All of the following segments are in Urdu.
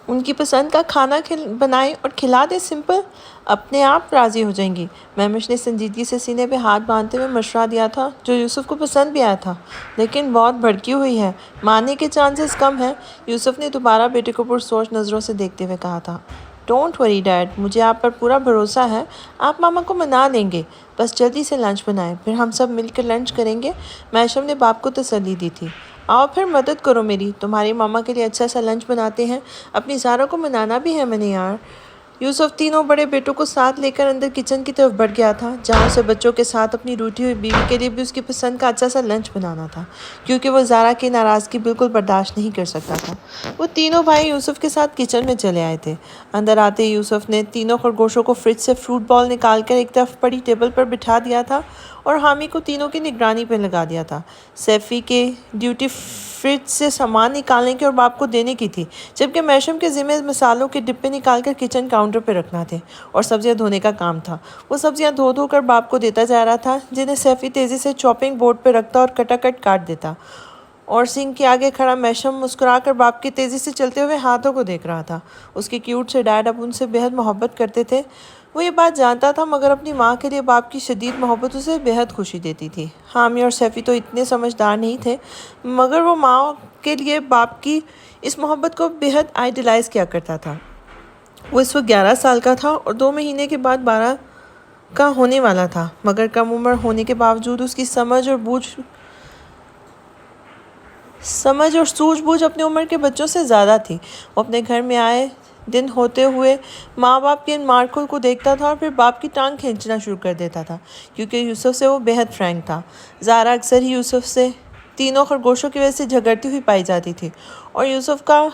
ان کی پسند کا کھانا بنائیں اور کھلا دیں، سمپل، اپنے آپ راضی ہو جائیں گی۔ مہمش نے سنجیدگی سے سینے پہ ہاتھ باندھتے ہوئے مشورہ دیا تھا، جو یوسف کو پسند بھی آیا تھا، لیکن بہت بھڑکی ہوئی ہے، ماننے کے چانسز کم ہیں۔ یوسف نے دوبارہ بیٹے کو پرسوچ نظروں سے دیکھتے ہوئے کہا تھا، ڈونٹ وری ڈیڈ، مجھے آپ پر پورا بھروسہ ہے، آپ ماما کو منا لیں گے، بس جلدی سے لنچ بنائیں، پھر ہم سب مل کر لنچ کریں گے۔ میشم نے باپ کو تسلی دی تھی، آؤ پھر مدد کرو میری، تمہاری ماما کے لیے اچھا سا لنچ بناتے ہیں، اپنی زارا کو منانا بھی ہے میں نے یار۔ یوسف تینوں بڑے بیٹوں کو ساتھ لے کر اندر کچن کی طرف بڑھ گیا تھا، جہاں اسے بچوں کے ساتھ اپنی روٹھی ہوئی بیوی کے لیے بھی اس کی پسند کا اچھا سا لنچ بنانا تھا، کیونکہ وہ زارا کی ناراضگی بالکل برداشت نہیں کر سکتا تھا۔ وہ تینوں بھائی یوسف کے ساتھ کچن میں چلے آئے تھے۔ اندر آتے ہی یوسف نے تینوں خرگوشوں کو فریج سے فروٹ بال نکال کر ایک طرف پڑی ٹیبل پر بٹھا دیا تھا اور حامی کو تینوں کی نگرانی پہ لگا دیا تھا۔ سیفی کے ڈیوٹی فریج سے سامان نکالنے کی اور باپ کو دینے کی تھی، جبکہ میشم کے ذمہ مسالوں کے ڈبے نکال کر کچن کاؤنٹر پہ رکھنا تھے اور سبزیاں دھونے کا کام تھا۔ وہ سبزیاں دھو کر باپ کو دیتا جا رہا تھا، جنہیں سیفی تیزی سے چاپنگ بورڈ پہ رکھتا اور کٹا کاٹ دیتا، اور سنک کے آگے کھڑا میشم مسکرا کر باپ کے تیزی سے چلتے ہوئے ہاتھوں کو دیکھ رہا تھا۔ اس کے کیوٹ سے ڈیڈ اب ان سے بہت محبت کرتے تھے، وہ یہ بات جانتا تھا، مگر اپنی ماں کے لیے باپ کی شدید محبت اسے بہت خوشی دیتی تھی۔ حامی اور سیفی تو اتنے سمجھدار نہیں تھے، مگر وہ ماں کے لیے باپ کی اس محبت کو بہت آئیڈیلائز کیا کرتا تھا۔ وہ اس وقت 11 سال کا تھا اور 2 مہینے کے بعد 12 کا ہونے والا تھا، مگر کم عمر ہونے کے باوجود اس کی سمجھ اور سوجھ بوجھ اپنی عمر کے بچوں سے زیادہ تھی۔ وہ اپنے گھر میں آئے دن ہوتے ہوئے ماں باپ کے ان مارکوں کو دیکھتا تھا اور پھر باپ کی ٹانگ کھینچنا شروع کر دیتا تھا، کیونکہ یوسف سے وہ بہت فرینک تھا۔ زارا اکثر ہی یوسف سے تینوں خرگوشوں کی وجہ سے جھگڑتی ہوئی پائی جاتی تھی اور یوسف کا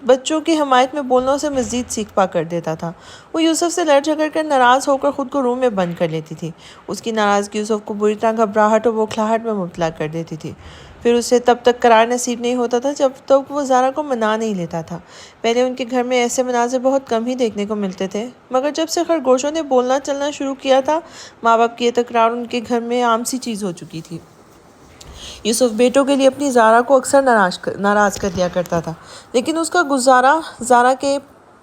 بچوں کی حمایت میں بولنا اسے مزید سیکھ پا کر دیتا تھا۔ وہ یوسف سے لڑ جھگڑ کر ناراض ہو کر خود کو روم میں بند کر لیتی تھی۔ اس کی ناراضگی یوسف کو بری طرح گھبراہٹ اور بوکھلاہٹ میں مبتلا کر دیتی تھی۔ پھر اسے تب تک قرار نصیب نہیں ہوتا تھا جب تک وہ زارا کو منا نہیں لیتا تھا۔ پہلے ان کے گھر میں ایسے مناظر بہت کم ہی دیکھنے کو ملتے تھے، مگر جب سے خرگوشوں نے بولنا چلنا شروع کیا تھا، ماں باپ کی یہ تکرار ان کے گھر میں عام سی چیز ہو چکی تھی۔ یوسف بیٹوں کے لیے اپنی زارا کو اکثر ناراض کر دیا کرتا تھا، لیکن اس کا گزارا زارا کے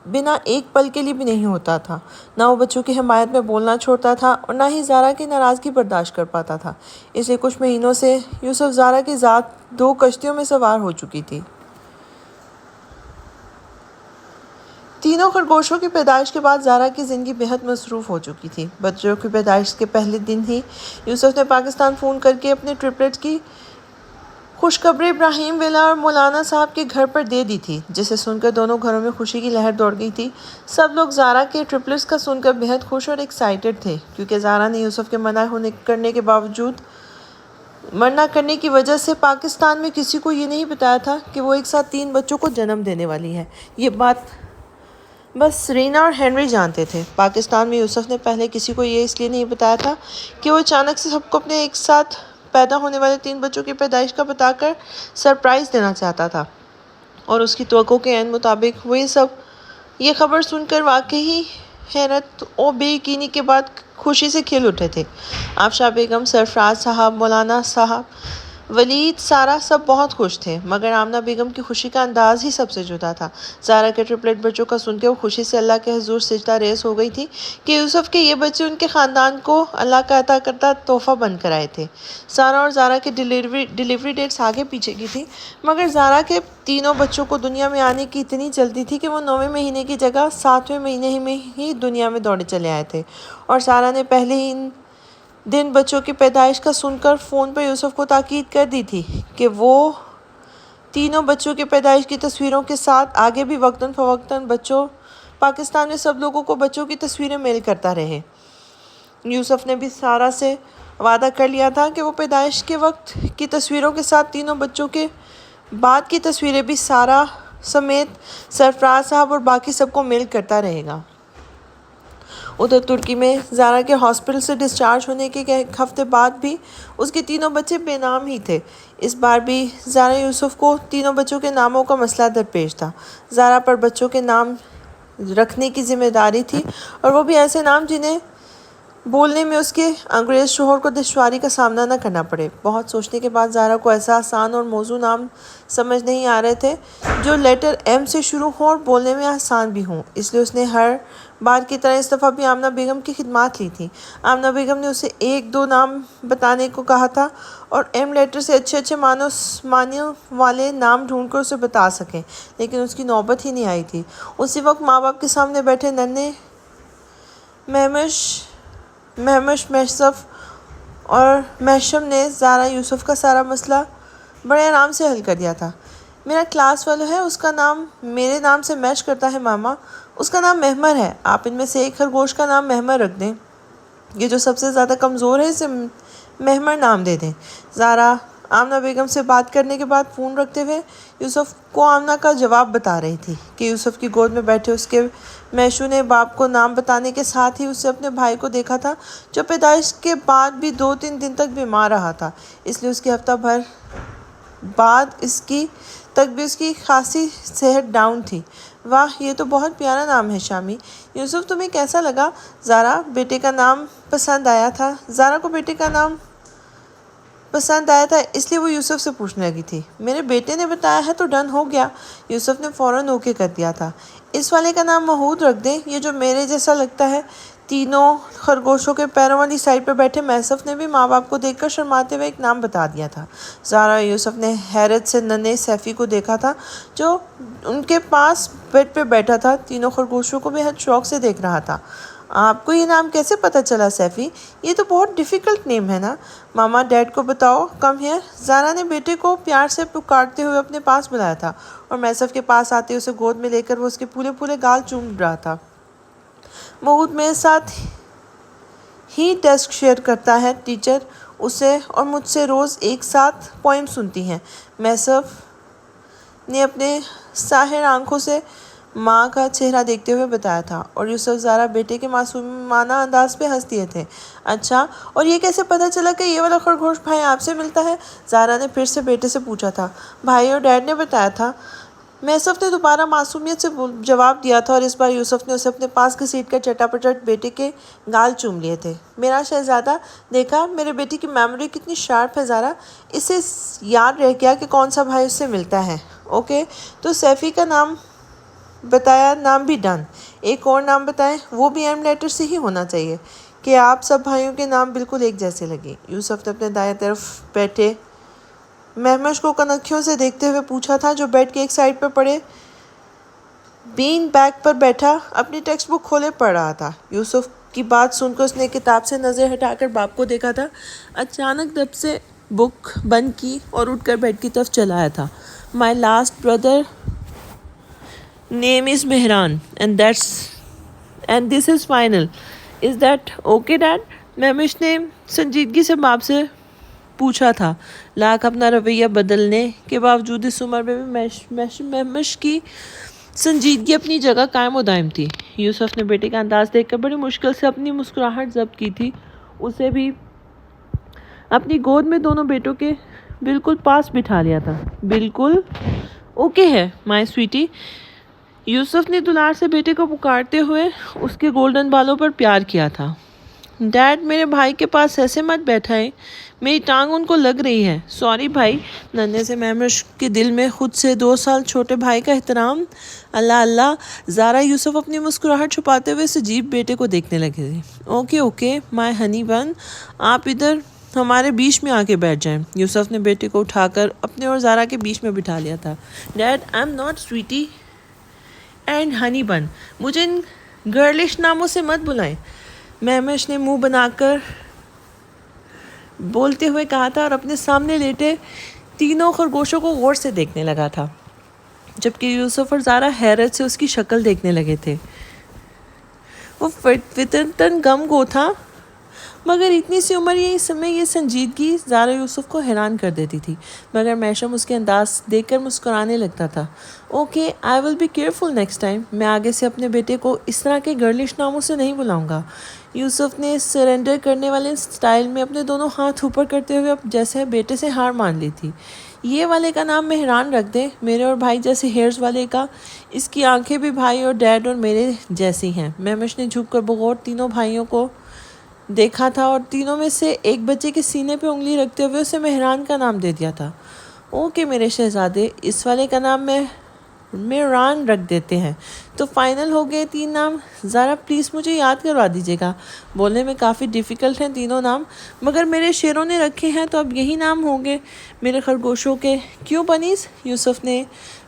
بنا ایک پل کے لیے بھی نہیں ہوتا تھا۔ نہ وہ بچوں کی حمایت میں بولنا چھوڑتا تھا اور نہ ہی زارا کی ناراضگی برداشت کر پاتا تھا۔ اس لیے کچھ مہینوں سے یوسف زارا کی ذات 2 کشتیوں میں سوار ہو چکی تھی۔ تینوں خرگوشوں کی پیدائش کے بعد زارا کی زندگی بہت مصروف ہو چکی تھی۔ بچوں کی پیدائش کے پہلے دن ہی یوسف نے پاکستان فون کر کے اپنے ٹرپلٹس کی خوشخبری ابراہیم ویلا اور مولانا صاحب کے گھر پر دے دی تھی، جسے سن کر دونوں گھروں میں خوشی کی لہر دوڑ گئی تھی۔ سب لوگ زارا کے ٹرپلٹس کا سن کر بہت خوش اور ایکسائٹڈ تھے، کیونکہ زارا نے یوسف کے منع کرنے کی وجہ سے پاکستان میں کسی کو یہ نہیں بتایا تھا کہ وہ ایک ساتھ 3 بچوں کو جنم دینے والی ہے۔ یہ بات بس رینا اور ہنری جانتے تھے۔ پاکستان میں یوسف نے پہلے کسی کو یہ اس لیے نہیں بتایا تھا کہ وہ اچانک سے سب کو اپنے ایک ساتھ پیدا ہونے والے 3 بچوں کی پیدائش کا بتا کر سرپرائز دینا چاہتا تھا، اور اس کی توقع کے عین مطابق وہ یہ خبر سن کر واقعی حیرت و بے یقینی کے بعد خوشی سے کھل اٹھے تھے۔ آفشاں بیگم، سرفراز صاحب، مولانا صاحب، ولید، سارا سب بہت خوش تھے، مگر آمنہ بیگم کی خوشی کا انداز ہی سب سے جدا تھا۔ زارا کے ٹرپلٹ بچوں کا سن کے وہ خوشی سے اللہ کے حضور سجدہ ریز ہو گئی تھی کہ یوسف کے یہ بچے ان کے خاندان کو اللہ کا عطا کردہ تحفہ بن کر آئے تھے۔ سارا اور زارا کی ڈیلیوری ڈیٹس آگے پیچھے کی تھی، مگر زارا کے تینوں بچوں کو دنیا میں آنے کی اتنی جلدی تھی کہ وہ 9ویں مہینے کی جگہ 7ویں مہینے میں ہی دنیا میں دوڑے چلے آئے تھے، اور سارا نے پہلے ہی دن بچوں کی پیدائش کا سن کر فون پر یوسف کو تاکید کر دی تھی کہ وہ تینوں بچوں کی پیدائش کی تصویروں کے ساتھ آگے بھی وقتاً فوقتاً پاکستان میں سب لوگوں کو بچوں کی تصویریں میل کرتا رہے۔ یوسف نے بھی سارا سے وعدہ کر لیا تھا کہ وہ پیدائش کے وقت کی تصویروں کے ساتھ تینوں بچوں کے بعد کی تصویریں بھی سارا سمیت سرفراز صاحب اور باقی سب کو میل کرتا رہے گا۔ ادھر ترکی میں زارا کے ہاسپٹل سے ڈسچارج ہونے کے ایک ہفتے بعد بھی اس کے تینوں بچے بے نام ہی تھے۔ اس بار بھی زارا یوسف کو تینوں بچوں کے ناموں کا مسئلہ درپیش تھا۔ زارا پر بچوں کے نام رکھنے کی ذمہ داری تھی، اور وہ بھی ایسے نام جنہیں بولنے میں اس کے انگریز شوہر کو دشواری کا سامنا نہ کرنا پڑے۔ بہت سوچنے کے بعد زارا کو ایسا آسان اور موزوں نام سمجھ نہیں آ رہے تھے جو لیٹر ایم سے شروع ہوں اور بولنے میں آسان بھی ہوں، اس لیے اس نے ہر بار کی طرح اس دفعہ بھی آمنہ بیگم کی خدمات لی تھی۔ آمنہ بیگم نے اسے ایک دو نام بتانے کو کہا تھا اور ایم لیٹر سے اچھے اچھے معنی والے نام ڈھونڈ کر اسے بتا سکیں، لیکن اس کی نوبت ہی نہیں آئی تھی۔ اسی وقت ماں باپ کے سامنے بیٹھے ننھے مہمش محسف اور محشم نے زارا یوسف کا سارا مسئلہ بڑے آرام سے حل کر دیا تھا۔ میرا کلاس فیلو ہے، اس کا نام میرے نام سے میچ کرتا ہے ماما، اس کا نام مہمر ہے، آپ ان میں سے ایک خرگوش کا نام مہمر رکھ دیں، یہ جو سب سے زیادہ کمزور ہے اسے مہمر نام دے دیں۔ زارا آمنہ بیگم سے بات کرنے کے بعد فون رکھتے ہوئے یوسف کو آمنہ کا جواب بتا رہی تھی کہ یوسف کی گود میں بیٹھے اس کے میشو نے باپ کو نام بتانے کے ساتھ ہی اسے اپنے بھائی کو دیکھا تھا جو پیدائش کے بعد بھی 2-3 دن تک بیمار رہا تھا، اس لیے اس کے ہفتہ بھر بعد تک بھی اس کی خاصی صحت ڈاؤن تھی۔ واہ، یہ تو بہت پیارا نام ہے شامی۔ یوسف تمہیں کیسا لگا؟ زارا بیٹے کا نام پسند آیا تھا؟ زارا کو بیٹے کا نام پسند آیا تھا، اس لیے وہ یوسف سے پوچھنے لگی تھی۔ میرے بیٹے نے بتایا ہے تو ڈن ہو گیا، یوسف نے فوراً اوکے کر دیا تھا۔ اس والے کا نام محمود رکھ دیں، یہ جو میرے جیسا لگتا ہے۔ تینوں خرگوشوں کے پیروں والی سائڈ پر بیٹھے محسف نے بھی ماں باپ کو دیکھ کر شرماتے ہوئے ایک نام بتا دیا تھا۔ زارا اور یوسف نے حیرت سے ننھے سیفی کو دیکھا تھا جو ان کے پاس بیڈ پہ بیٹھا تھا، تینوں خرگوشوں کو بے حد شوق سے دیکھ رہا تھا۔ آپ کو یہ نام کیسے پتہ چلا سیفی؟ یہ تو بہت ڈیفیکلٹ نیم ہے نا۔ ماما ڈیڈ کو بتاؤ، کم ہیئر۔ زارا نے بیٹے کو پیار سے پکارتے ہوئے اپنے پاس بلایا تھا اور محسف کے پاس آتے اسے گود میں لے کر وہ اس کے پھولے پھولے گال چوم رہا تھا۔ محمود میرے ساتھ ہی ڈیسک شیئر کرتا ہے، ٹیچر اسے اور مجھ سے روز ایک ساتھ پوئم سنتی ہیں، محسف نے اپنے ساحر آنکھوں سے ماں کا چہرہ دیکھتے ہوئے بتایا تھا، اور یوسف زارا بیٹے کے معصومانہ انداز پہ ہنس دیے تھے۔ اچھا، اور یہ کیسے پتہ چلا کہ یہ والا خرگوش بھائی آپ سے ملتا ہے؟ زارا نے پھر سے بیٹے سے پوچھا تھا۔ بھائی اور ڈیڈ نے بتایا تھا، محسف نے دوبارہ معصومیت سے جواب دیا تھا، اور اس بار یوسف نے اسے اپنے پاس گھسیٹ کر چٹاپٹ بیٹے کے گال چوم لیے تھے۔ میرا شہزادہ، دیکھا میرے بیٹے کی میموری کتنی شارپ ہے زارا، اسے یاد رہ گیا کہ کون سا بھائی اس سے ملتا ہے۔ اوکے، تو سیفی کا نام بتایا، نام بھی ڈن۔ ایک اور نام بتائیں، وہ بھی ایم لیٹر سے ہی ہونا چاہیے کہ آپ سب بھائیوں کے نام بالکل ایک جیسے لگیں۔ یوسف نے اپنے دائیں طرف بیٹھے مہمش کو کنکھیوں سے دیکھتے ہوئے پوچھا تھا جو بیڈ کے ایک سائڈ پر پڑے بین بیگ پر بیٹھا اپنی ٹیکسٹ بک کھولے پڑھ رہا تھا۔ یوسف کی بات سن کر اس نے کتاب سے نظر ہٹا کر باپ کو دیکھا تھا، اچانک دب سے بک بند کی اور اٹھ کر بیڈ کی طرف چلا آیا تھا۔ My last brother name is Mehran and this is final. Is that okay dad? مہمش نے سنجیدگی سے باپ سے پوچھا تھا، لاکھ اپنا رویہ بدلنے کے باوجود اس عمر میں بھی مہمش کی سنجیدگی اپنی جگہ قائم و دائم تھی۔ یوسف نے بیٹے کا انداز دیکھ کر بڑی مشکل سے اپنی مسکراہٹ ضبط کی تھی، اسے بھی اپنی گود میں دونوں بیٹوں کے بالکل پاس بٹھا لیا تھا۔ بالکل اوکے ہے مائی سویٹی، یوسف نے دلار سے بیٹے کو پکارتے ہوئے اس کے گولڈن بالوں پر پیار کیا تھا۔ ڈیڈ، میرے بھائی کے پاس ایسے مت بیٹھائیں، میری ٹانگ ان کو لگ رہی ہے۔ سوری بھائی، ننھے سے مہمش کے دل میں خود سے 2 سال چھوٹے بھائی کا احترام۔ اللہ اللہ، زارا یوسف اپنی مسکراہٹ چھپاتے ہوئے اس عجیب بیٹے کو دیکھنے لگے تھے۔ اوکے اوکے مائی ہنی بن، آپ ادھر ہمارے بیچ میں آ کے بیٹھ جائیں۔ یوسف نے بیٹے کو اٹھا کر اپنے اور زارا کے بیچ میں بٹھا لیا تھا۔ Dad, I am not sweetie and honey bun, مجھے ان گرلش ناموں سے مت بلائیں، مہمش نے منہ بنا کر بولتے ہوئے کہا تھا اور اپنے سامنے لیٹے تینوں خرگوشوں کو غور سے دیکھنے لگا تھا، جبکہ یوسف اور زارا حیرت سے اس کی شکل دیکھنے لگے تھے۔ وہ فطرتاً غم گو تھا، مگر اتنی سی عمر یہ سمے یہ سنجیدگی زارا یوسف کو حیران کر دیتی تھی، مگر محشم اس کے انداز دیکھ کر مسکرانے لگتا تھا۔ Okay, I will be careful next time, میں آگے سے اپنے بیٹے کو اس طرح کے گرلش ناموں سے نہیں بلاؤں گا۔ یوسف نے سرنڈر کرنے والے سٹائل میں اپنے دونوں ہاتھ اوپر کرتے ہوئے جیسے بیٹے سے ہار مان لی تھی۔ یہ والے کا نام مہران رکھ دیں، میرے اور بھائی جیسے ہیئرز والے کا، اس کی آنکھیں بھی بھائی اور ڈیڈ اور میرے جیسی ہیں۔ مہمش نے جھک کر بغور تینوں بھائیوں کو دیکھا تھا اور تینوں میں سے ایک بچے کے سینے پہ انگلی رکھتے ہوئے اسے مہران کا نام دے دیا تھا۔ اوکے میرے شہزادے، اس والے کا نام مہران رکھ دیتے ہیں۔ تو فائنل ہو گئے 3 نام۔ زارا پلیز مجھے یاد کروا دیجیے گا، بولنے میں کافی ڈیفیکلٹ ہیں تینوں نام، مگر میرے شیروں نے رکھے ہیں تو اب یہی نام ہوں گے میرے خرگوشوں کے۔ کیوں بنیز؟ یوسف نے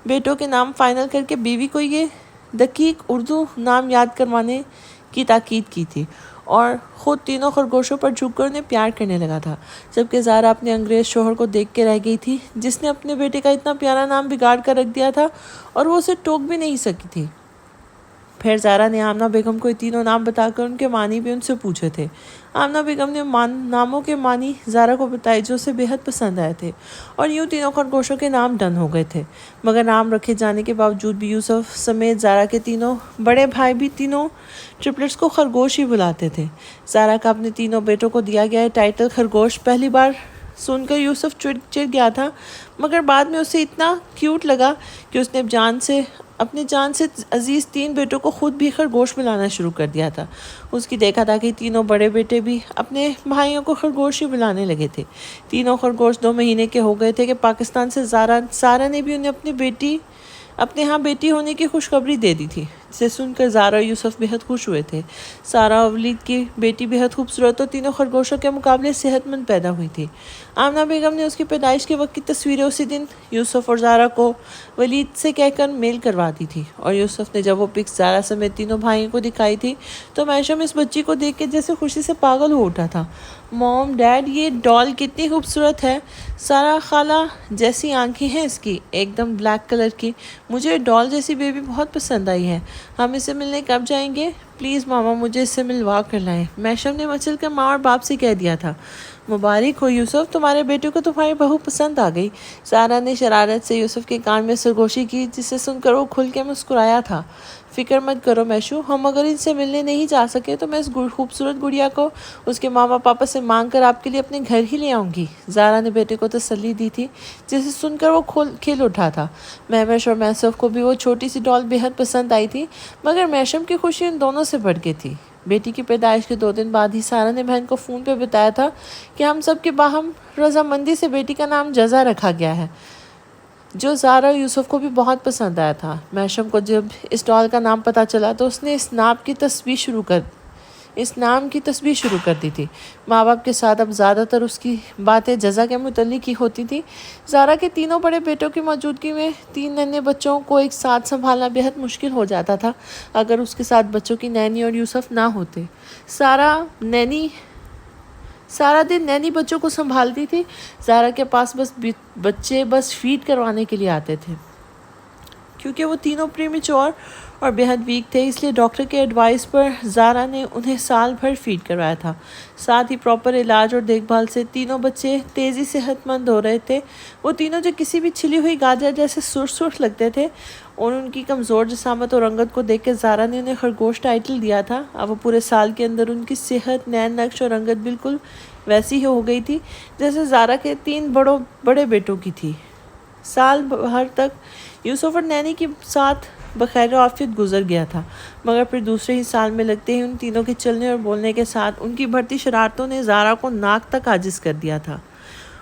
بیٹوں کے نام فائنل کر کے بیوی کو یہ دقیق اردو نام یاد کروانے کی تاکید کی تھی، اور خود تینوں خرگوشوں پر جھک کر انہیں پیار کرنے لگا تھا، جبکہ زارا اپنے انگریز شوہر کو دیکھ کے رہ گئی تھی جس نے اپنے بیٹے کا اتنا پیارا نام بگاڑ کر رکھ دیا تھا اور وہ اسے ٹوک بھی نہیں سکی تھی۔ پھر زارا نے آمنہ بیگم کو یہ تینوں نام بتا کر ان کے معنی بھی ان سے پوچھے تھے۔ آمنہ بیگم نے ناموں کے معنی زارا کو بتائے جو اسے بہت پسند آئے تھے، اور یوں تینوں خرگوشوں کے نام ڈن ہو گئے تھے۔ مگر نام رکھے جانے کے باوجود بھی یوسف سمیت زارا کے تینوں بڑے بھائی بھی تینوں ٹرپلٹس کو خرگوش ہی بلاتے تھے۔ زارا کا اپنے تینوں بیٹوں کو دیا گیا ٹائٹل خرگوش پہلی بار سن کر یوسف چڑ گیا تھا، مگر بعد میں اسے اتنا کیوٹ لگا کہ اس نے اپنے جان سے عزیز 3 بیٹوں کو خود بھی خرگوش بلانا شروع کر دیا تھا۔ اس کی دیکھا تھا کہ تینوں بڑے بیٹے بھی اپنے بھائیوں کو خرگوش ہی بلانے لگے تھے۔ تینوں خرگوش 2 مہینے کے ہو گئے تھے کہ پاکستان سے سارا نے بھی انہیں اپنے ہاں بیٹی ہونے کی خوشخبری دے دی تھی، جسے سن کر زارا اور یوسف بہت خوش ہوئے تھے۔ سارا اور ولید کی بیٹی بہت خوبصورت اور تینوں خرگوشوں کے مقابلے صحت مند پیدا ہوئی تھی۔ آمنہ بیگم نے اس کی پیدائش کے وقت کی تصویریں اسی دن یوسف اور زارا کو ولید سے کہہ کر میل کروا دی تھی، اور یوسف نے جب وہ پکس زارا سمیت تینوں بھائیوں کو دکھائی تھی تو میشم اس بچی کو دیکھ کے جیسے خوشی سے پاگل ہو اٹھا تھا۔ موم، ڈیڈ، یہ ڈال کتنی خوبصورت ہے! سارا خالہ جیسی آنکھیں ہیں اس کی، ایک دم بلیک کلر کی۔ مجھے ڈال جیسی بیبی بہت پسند آئی ہے۔ ہم اسے ملنے کب جائیں گے؟ پلیز ماما مجھے اس سے ملوا کر لائیں، میشم نے مچل کر ماں اور باپ سے کہہ دیا تھا۔ مبارک ہو یوسف، تمہارے بیٹے کو تمہاری بہو پسند آ گئی۔ سارا نے شرارت سے یوسف کے کان میں سرگوشی کی، جسے سن کر وہ کھل کے مسکرایا تھا۔ فکر مت کرو میشو، ہم اگر ان سے ملنے نہیں جا سکے تو میں اس خوبصورت گڑیا کو اس کے ماما پاپا سے مانگ کر آپ کے لیے اپنے گھر ہی لے آؤں گی۔ زارا نے بیٹے کو تسلی دی تھی، جسے سن کر وہ کھل اٹھا تھا۔ مہوش اور میسف کو بھی وہ چھوٹی سی ڈال بہت پسند آئی تھی، مگر میشم کی خوشی ان دونوں سے بڑھ گئی تھی۔ بیٹی کی پیدائش کے 2 دن بعد ہی سارا نے بہن کو فون پہ بتایا تھا کہ ہم سب کے باہم رضامندی سے بیٹی کا نام جزا رکھا گیا ہے، جو زارا اور یوسف کو بھی بہت پسند آیا تھا۔ میشم کو جب اس ڈال کا نام پتہ چلا تو اس نے اس نام کی تسبیح شروع کر دی تھی۔ ماں باپ کے ساتھ اب زیادہ تر اس کی باتیں جزا کے متعلق ہی ہوتی تھی۔ زارا کے تینوں بڑے بیٹوں کی موجودگی میں 3 ننھے بچوں کو ایک ساتھ سنبھالنا بہت مشکل ہو جاتا تھا اگر اس کے ساتھ بچوں کی نینی اور یوسف نہ ہوتے۔ سارا دن نینی بچوں کو سنبھالتی تھی۔ زارا کے پاس بچے بس فیڈ کروانے کے لیے آتے تھے، کیونکہ وہ تینوں پریمیچور اور بہت ویک تھے، اس لیے ڈاکٹر کے ایڈوائس پر زارا نے انہیں سال بھر فیڈ کروایا تھا۔ ساتھ ہی پراپر علاج اور دیکھ بھال سے تینوں بچے تیزی صحت مند ہو رہے تھے۔ وہ تینوں جو کسی بھی چھلی ہوئی گاجر جیسے سرخ لگتے تھے، اور ان کی کمزور جسامت اور رنگت کو دیکھ کے زارا نے انہیں خرگوش ٹائٹل دیا تھا۔ اب وہ پورے سال کے اندر ان کی صحت، نین نقش اور رنگت بالکل ویسی ہی ہو گئی تھی جیسے زارا کے 3 بڑے بیٹوں کی تھی۔ سال بھر تک یوسف اور نینی کے ساتھ بخیر و عافیت گزر گیا تھا، مگر پھر دوسرے ہی سال میں لگتے ہی ان تینوں کے چلنے اور بولنے کے ساتھ ان کی بڑھتی شرارتوں نے زارا کو ناک تک عاجز کر دیا تھا۔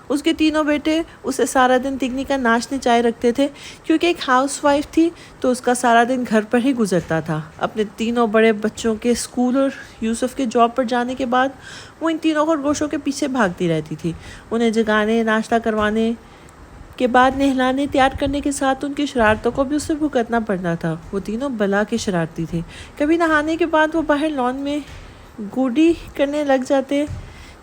اس کے تینوں بیٹے اسے سارا دن تکنی کا ناچ نچائے رکھتے تھے، کیونکہ ایک ہاؤس وائف تھی تو اس کا سارا دن گھر پر ہی گزرتا تھا۔ اپنے تینوں بڑے بچوں کے اسکول اور یوسف کے جاب پر جانے کے بعد وہ ان تینوں خرگوشوں کے پیچھے بھاگتی رہتی تھی، انہیں جگانے، ناشتہ کروانے کے بعد نہلانے تیار کرنے کے ساتھ ان کی شرارتوں کو بھی اسے بھگتنا پڑتا تھا۔ وہ تینوں بلا کے شرارتی تھے۔ کبھی نہانے کے بعد وہ باہر لان میں گوڈی کرنے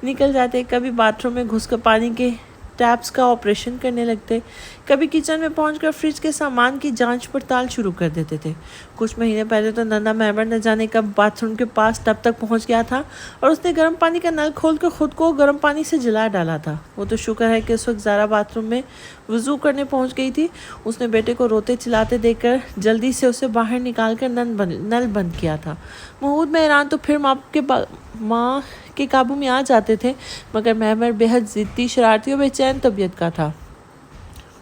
نکل جاتے، کبھی باتھ روم میں گھس کر پانی کے ٹیپس کا آپریشن کرنے لگتے، کبھی کچن میں پہنچ کر فریج کے سامان کی جانچ پڑتال شروع کر دیتے تھے۔ کچھ مہینے پہلے تو ننھا مہور نہ جانے کب باتھ روم کے پاس ٹب تک پہنچ گیا تھا اور اس نے گرم پانی کا نل کھول کر خود کو گرم پانی سے جلا ڈالا تھا۔ وہ تو شکر ہے کہ اس وقت زارا باتھ روم میں وضو کرنے پہنچ گئی تھی۔ اس نے بیٹے کو روتے چلاتے دیکھ کر جلدی سے اسے باہر نکال کر نل بند کیا تھا۔ محمود مہران تو پھر ماں کے قابو میں آ جاتے تھے، مگر مہور بہت ضدی، شرارتی اور بے چین طبیعت کا تھا۔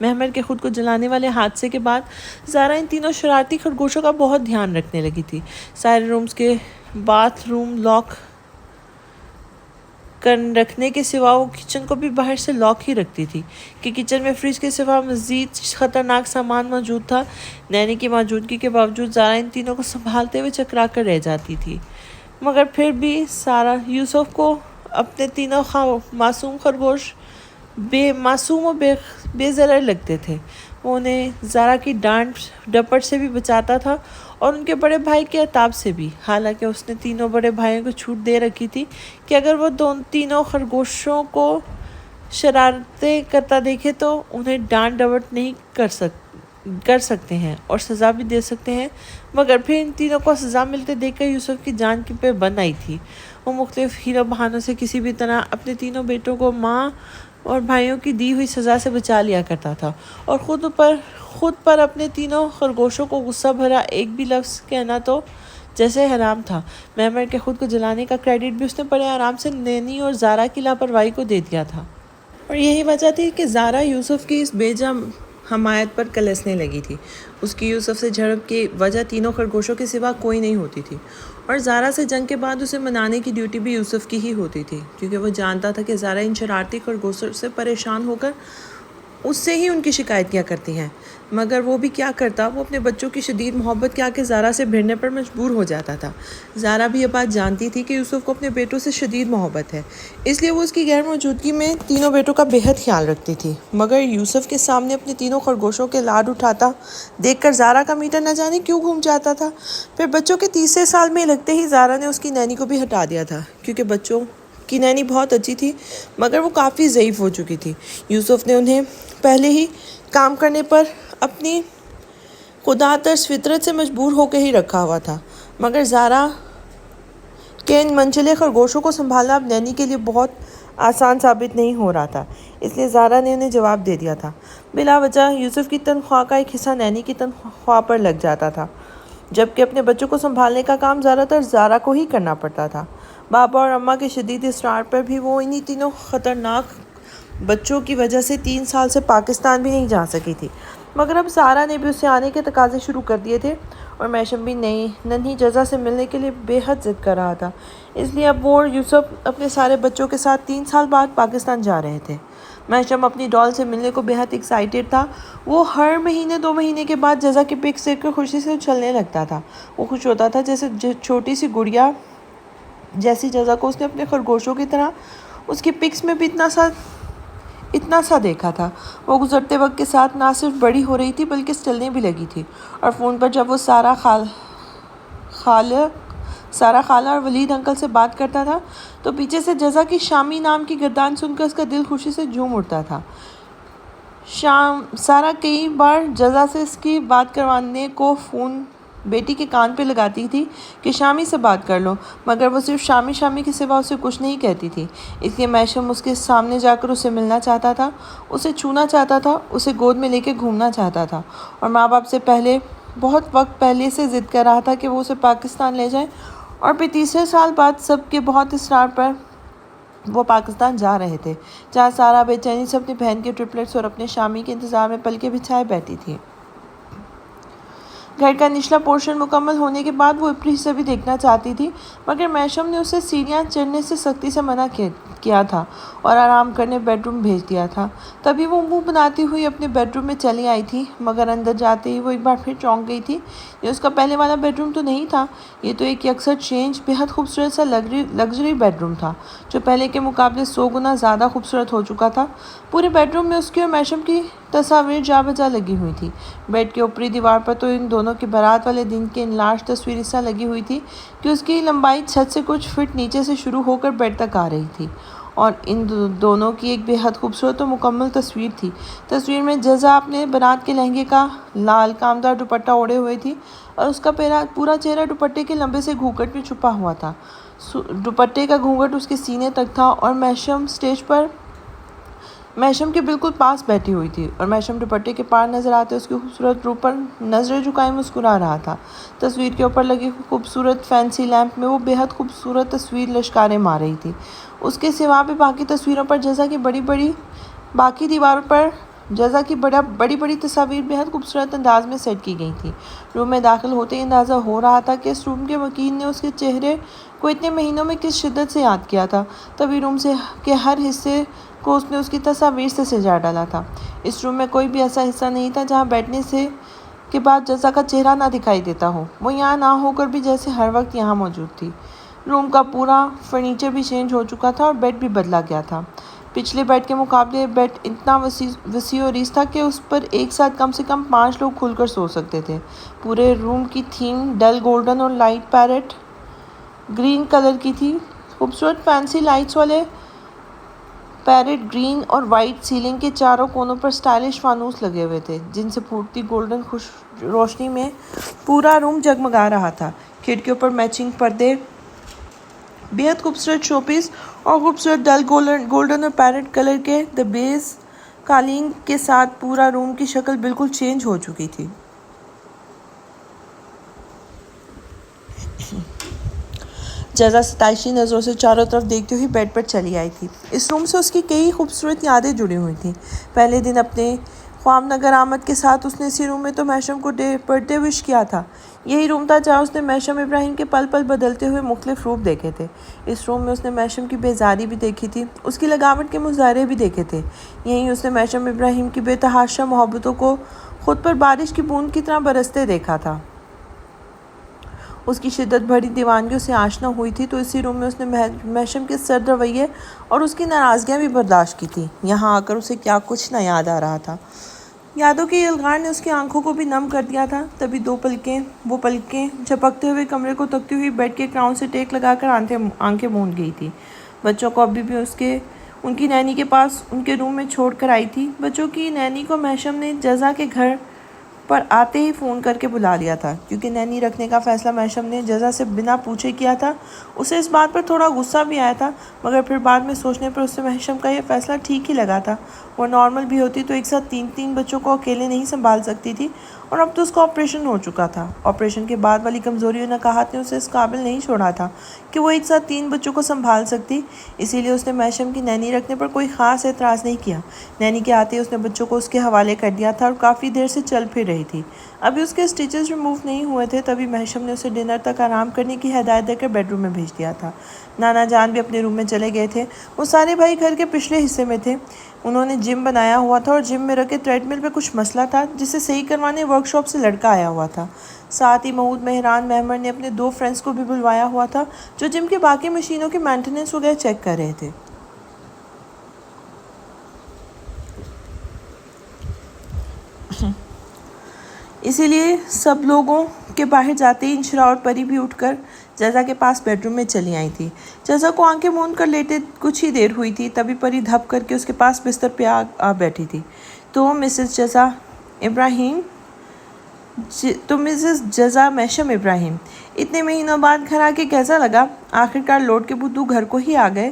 مہور کے خود کو جلانے والے حادثے کے بعد زارا ان تینوں شرارتی خرگوشوں کا بہت دھیان رکھنے لگی تھی۔ سارے رومز کے باتھ روم لاک رکھنے کے سوا وہ کچن کو بھی باہر سے لاک ہی رکھتی تھی کہ کچن میں فریج کے سوا مزید خطرناک سامان موجود تھا۔ نینی کی موجودگی کے باوجود زارا ان تینوں کو سنبھالتے ہوئے چکرا کر رہ جاتی تھی، مگر پھر بھی سارا یوسف کو اپنے تینوں معصوم خرگوش معصوم و بے ضرر لگتے تھے۔ وہ انہیں زارا کی ڈانٹ ڈپٹ سے بھی بچاتا تھا اور ان کے بڑے بھائی کے عتاب سے بھی، حالانکہ اس نے تینوں بڑے بھائیوں کو چھوٹ دے رکھی تھی کہ اگر وہ تینوں خرگوشوں کو شرارتیں کرتا دیکھے تو انہیں ڈانٹ ڈپٹ نہیں کر سکتے ہیں اور سزا بھی دے سکتے ہیں، مگر پھر ان تینوں کو سزا ملتے دیکھ کر یوسف کی جان کی پہ بند آئی تھی۔ وہ مختلف ہیرو بہانوں سے کسی بھی طرح اپنے تینوں بیٹوں کو ماں اور بھائیوں کی دی ہوئی سزا سے بچا لیا کرتا تھا، اور خود پر اپنے تینوں خرگوشوں کو غصہ بھرا ایک بھی لفظ کہنا تو جیسے حرام تھا۔ مہمر کے خود کو جلانے کا کریڈٹ بھی اس نے بڑے آرام سے نینی اور زارا کی لاپرواہی کو دے دیا تھا، اور یہی وجہ تھی کہ زارا یوسف کی اس بے جا حمایت پر کلسنے لگی تھی۔ اس کی یوسف سے جھڑپ کی وجہ تینوں خرگوشوں کے سوا کوئی نہیں ہوتی تھی، اور زارا سے جنگ کے بعد اسے منانے کی ڈیوٹی بھی یوسف کی ہی ہوتی تھی، کیونکہ وہ جانتا تھا کہ زارا ان شرارتی خرگوشوں سے پریشان ہو کر اس سے ہی ان کی شکایت کیا کرتی ہیں، مگر وہ بھی کیا کرتا، وہ اپنے بچوں کی شدید محبت کے آگے زارا سے بھیڑنے پر مجبور ہو جاتا تھا۔ زارا بھی یہ بات جانتی تھی کہ یوسف کو اپنے بیٹوں سے شدید محبت ہے، اس لیے وہ اس کی غیر موجودگی میں تینوں بیٹوں کا بہت خیال رکھتی تھی، مگر یوسف کے سامنے اپنے تینوں خرگوشوں کے لاڈ اٹھاتا دیکھ کر زارا کا میٹر نہ جانے کیوں گھوم جاتا تھا۔ پھر بچوں کے تیسرے سال میں لگتے ہی زارا نے اس کی نینی کو بھی ہٹا دیا تھا، کیونکہ بچوں کی نینی بہت اچھی تھی مگر وہ کافی ضعیف ہو چکی تھی۔ یوسف نے انہیں پہلے ہی کام کرنے پر اپنی خدا ترس فطرت سے مجبور ہو کے ہی رکھا ہوا تھا، مگر زارا کے ان منچلے خرگوشوں کو سنبھالنا اب نینی کے لیے بہت آسان ثابت نہیں ہو رہا تھا، اس لیے زارا نے انہیں جواب دے دیا تھا۔ بلا وجہ یوسف کی تنخواہ کا ایک حصہ نینی کی تنخواہ پر لگ جاتا تھا، جبکہ اپنے بچوں کو سنبھالنے کا کام زیادہ تر زارا کو ہی کرنا پڑتا تھا۔ بابا اور اماں کے شدید اصرار پر بھی وہ انہی تینوں خطرناک بچوں کی وجہ سے 3 سال سے پاکستان بھی نہیں جا سکی تھی، مگر اب زارا نے بھی اسے آنے کے تقاضے شروع کر دیے تھے، اور میشم بھی ننھی جزا سے ملنے کے لیے بے حد ضد کر رہا تھا، اس لیے اب وہ اور یوسف اپنے سارے بچوں کے ساتھ 3 سال بعد پاکستان جا رہے تھے۔ میشم اپنی ڈال سے ملنے کو بے حد ایکسائٹیڈ تھا۔ وہ ہر مہینے 2 مہینے کے بعد جزا کی پکس دیکھ کر خوشی سے اچھلنے لگتا تھا۔ وہ خوش ہوتا تھا جیسے چھوٹی سی گڑیا جیسی جزا کو اس نے اپنے خرگوشوں کی طرح اس کی پکس میں بھی اتنا سا دیکھا تھا۔ وہ گزرتے وقت کے ساتھ نہ صرف بڑی ہو رہی تھی بلکہ چلنے بھی لگی تھی، اور فون پر جب وہ سارا خالہ اور ولید انکل سے بات کرتا تھا تو پیچھے سے جزا کی شامی نام کی گردان سن کر اس کا دل خوشی سے جھوم اٹھتا تھا۔ سارا کئی بار جزا سے اس کی بات کروانے کو فون بیٹی کے کان پہ لگاتی تھی کہ شامی سے بات کر لو، مگر وہ صرف شامی کے سوا اسے کچھ نہیں کہتی تھی، اس لیے میشم اس کے سامنے جا کر اسے ملنا چاہتا تھا، اسے چھونا چاہتا تھا، اسے گود میں لے کے گھومنا چاہتا تھا، اور ماں باپ سے بہت وقت پہلے سے ضد کر رہا تھا کہ وہ اسے پاکستان لے جائیں، اور پھر تیسرے سال بعد سب کے بہت اصرار پر وہ پاکستان جا رہے تھے، جہاں سارا بے چینی سے اپنی بہن کے ٹرپلٹس اور اپنے شامی کے انتظار میں پلکیں بچھائے بیٹھی تھی۔ گھر کا نچلا پورشن مکمل ہونے کے بعد وہ اوپری حصہ بھی دیکھنا چاہتی تھی، مگر میشم نے اسے سیڑھیاں چڑھنے سے سختی سے منع کیا تھا اور آرام کرنے بیڈ روم بھیج دیا تھا۔ تبھی وہ منہ بناتی ہوئی اپنے بیڈ روم میں چلی آئی تھی، مگر اندر جاتے ہی وہ ایک بار پھر چونک گئی تھی۔ یہ اس کا پہلے والا بیڈ روم تو نہیں تھا، یہ تو ایک یکسر چینج بہت خوبصورت سا لگژری بیڈ روم تھا، جو پہلے کے مقابلے 100 گنا زیادہ خوبصورت ہو چکا تھا۔ پورے بیڈ روم میں اس کی اور میشم کی تصاویر جا بجا لگی ہوئی تھی۔ بیڈ کے اوپری دیوار پر تو ان دونوں کی بارات والے دن کی انلارج تصویر اس طرح لگی ہوئی تھی کہ اس کی لمبائی چھت سے کچھ فٹ نیچے سے شروع ہو کر بیڈ تک آ رہی تھی، اور ان دونوں کی ایک بے حد خوبصورت و مکمل تصویر تھی۔ تصویر میں جزا اپنے بارات کے لہنگے کا لال کامدار دوپٹہ اوڑھے ہوئے تھی، اور اس کا پورا چہرہ دوپٹے کے لمبے سے گھونگھٹ میں چھپا ہوا تھا۔ دوپٹے کا گھونگھٹ اس کے سینے تک تھا، اور میشم اسٹیج پر میشم کے بالکل پاس بیٹھی ہوئی تھی، اور میشم دوپٹے کے پار نظر آتے اس کی خوبصورت روح پر نظریں جھکائے مسکرا رہا تھا۔ تصویر کے اوپر لگی خوبصورت فینسی لیمپ میں وہ بے حد خوبصورت تصویر لشکاریں مار رہی تھی۔ اس کے سوا بھی باقی تصویروں پر جیسا کہ باقی دیواروں پر جزا کی بڑی بڑی تصاویر بہت خوبصورت انداز میں سیٹ کی گئی تھیں۔ روم میں داخل ہوتے ہی اندازہ ہو رہا تھا کہ اس روم کے وکیل نے اس کے چہرے کو اتنے مہینوں میں کس شدت سے یاد کیا تھا۔ تبھی روم کے ہر حصے کو اس نے اس کی تصاویر سے سجا ڈالا تھا۔ اس روم میں کوئی بھی ایسا حصہ نہیں تھا جہاں بیٹھنے کے بعد جزا کا چہرہ نہ دکھائی دیتا ہو۔ وہ یہاں نہ ہو کر بھی جیسے ہر وقت یہاں موجود تھی۔ روم کا پورا فرنیچر بھی چینج ہو چکا تھا اور بیڈ بھی بدلا گیا تھا۔ پچھلے بیڈ کے مقابلے بیڈ اتنا وسیع و عریض تھا کہ اس پر ایک ساتھ کم سے کم 5 لوگ کھل کر سو سکتے تھے۔ پورے روم کی تھیم ڈل گولڈن اور لائٹ پیرٹ گرین کلر کی تھی۔ خوبصورت فینسی لائٹس والے پیرٹ گرین اور وائٹ سیلنگ کے چاروں کونوں پر سٹائلش فانوس لگے ہوئے تھے، جن سے پھوٹتی گولڈن روشنی میں پورا روم جگمگا رہا تھا۔ کھڑکیوں پر میچنگ پردے، بہت خوبصورت شو پیس اور خوبصورت ڈل گولڈن اور پیرٹ کلر کے بیز قالین کے ساتھ پورا روم کی شکل بالکل چینج ہو چکی تھی۔ جزا ستائشی نظروں سے چاروں طرف دیکھتے ہوئی بیڈ پر چلی آئی تھی۔ اس روم سے اس کی کئی خوبصورت یادیں جڑی ہوئی تھیں۔ پہلے دن اپنے خواب نگر آمد کے ساتھ اس نے اسی روم میں تو محشم کو برتھ ڈے وش کیا تھا۔ یہی روم تھا جہاں اس نے محشم ابراہیم کے پل پل بدلتے ہوئے مختلف روپ دیکھے تھے۔ اس روم میں اس نے محشم کی بیزاری بھی دیکھی تھی، اس کی لگاوٹ کے مظاہرے بھی دیکھے تھے۔ یہیں اس نے محشم ابراہیم کی بے تحاشا محبتوں کو خود پر بارش کی بوند کی طرح برستے دیکھا تھا۔ اس کی شدت بھری دیوانگیوں سے آشنا ہوئی تھی تو اسی روم میں اس نے محشم کے سرد رویے اور اس کی ناراضگیاں بھی برداشت کی تھی۔ یہاں آ کر اسے کیا کچھ نہ یاد آ رہا تھا۔ یادوں کے یلغار نے اس کی آنکھوں کو بھی نم کر دیا تھا۔ تبھی وہ پلکیں جھپکتے ہوئے کمرے کو تکتی ہوئی بیڈ کے کراؤن سے ٹیک لگا کر آنکھیں موند گئی تھی۔ بچوں کو ابھی بھی ان کی نینی کے پاس ان کے روم میں چھوڑ کر آئی تھی۔ بچوں کی نینی کو محشم نے جزا کے گھر پر آتے ہی فون کر کے بلا لیا تھا، کیونکہ نینی رکھنے کا فیصلہ محشم نے جزا سے بنا پوچھے کیا تھا۔ اسے اس بات پر تھوڑا غصہ بھی آیا تھا، مگر پھر بعد میں سوچنے پر اسے محشم کا یہ فیصلہ ٹھیک ہی لگا تھا۔ وہ نارمل بھی ہوتی تو ایک ساتھ 3 بچوں کو اکیلے نہیں سنبھال سکتی تھی، اور اب تو اس کا آپریشن ہو چکا تھا۔ آپریشن کے بعد والی کمزوری اور نکاہت نے اسے اس قابل نہیں چھوڑا تھا کہ وہ ایک ساتھ 3 بچوں کو سنبھال سکتی۔ اسی لیے اس نے محشم کی نینی رکھنے پر کوئی خاص اعتراض نہیں کیا۔ نینی کے آتے ہی اس نے بچوں کو اس کے حوالے کر دیا تھا اور کافی دیر سے چل پھر رہی تھی۔ ابھی اس کے سٹیچز ریموو نہیں ہوئے تھے، تبھی محشم نے اسے ڈنر تک آرام کرنے کی ہدایت دے کر بیڈ روم میں بھیج دیا تھا۔ نانا جان بھی اپنے روم میں چلے گئے تھے۔ وہ سارے بھائی گھر کے پچھلے حصے میں تھے۔ انہوں نے جم بنایا ہوا تھا اور جم میں رکھے ٹریڈ مل پہ کچھ مسئلہ تھا جسے صحیح کروانے ورک شاپ سے لڑکا آیا ہوا تھا۔ ساتھ ہی محمود، مہران، محمر نے اپنے 2 فرینڈز کو بھی بلوایا ہوا تھا جو جم کے باقی مشینوں کی مینٹیننس وغیرہ چیک کر رہے تھے۔ اسی لیے سب لوگوں کے باہر جاتے ہی انشراء اور پری بھی اٹھ کر جزا کے پاس بیڈ روم میں چلی آئی تھی۔ جزا کو آنکھیں موند کر لیٹے کچھ ہی دیر ہوئی تھی، تبھی پری دھپ کر کے اس کے پاس بستر پہ آ بیٹھی تھی۔ تو مسز جزا محشم ابراہیم، اتنے مہینوں بعد گھر آ کے کیسا لگا؟ آخرکار لوٹ کے بدو گھر کو ہی آ گئے۔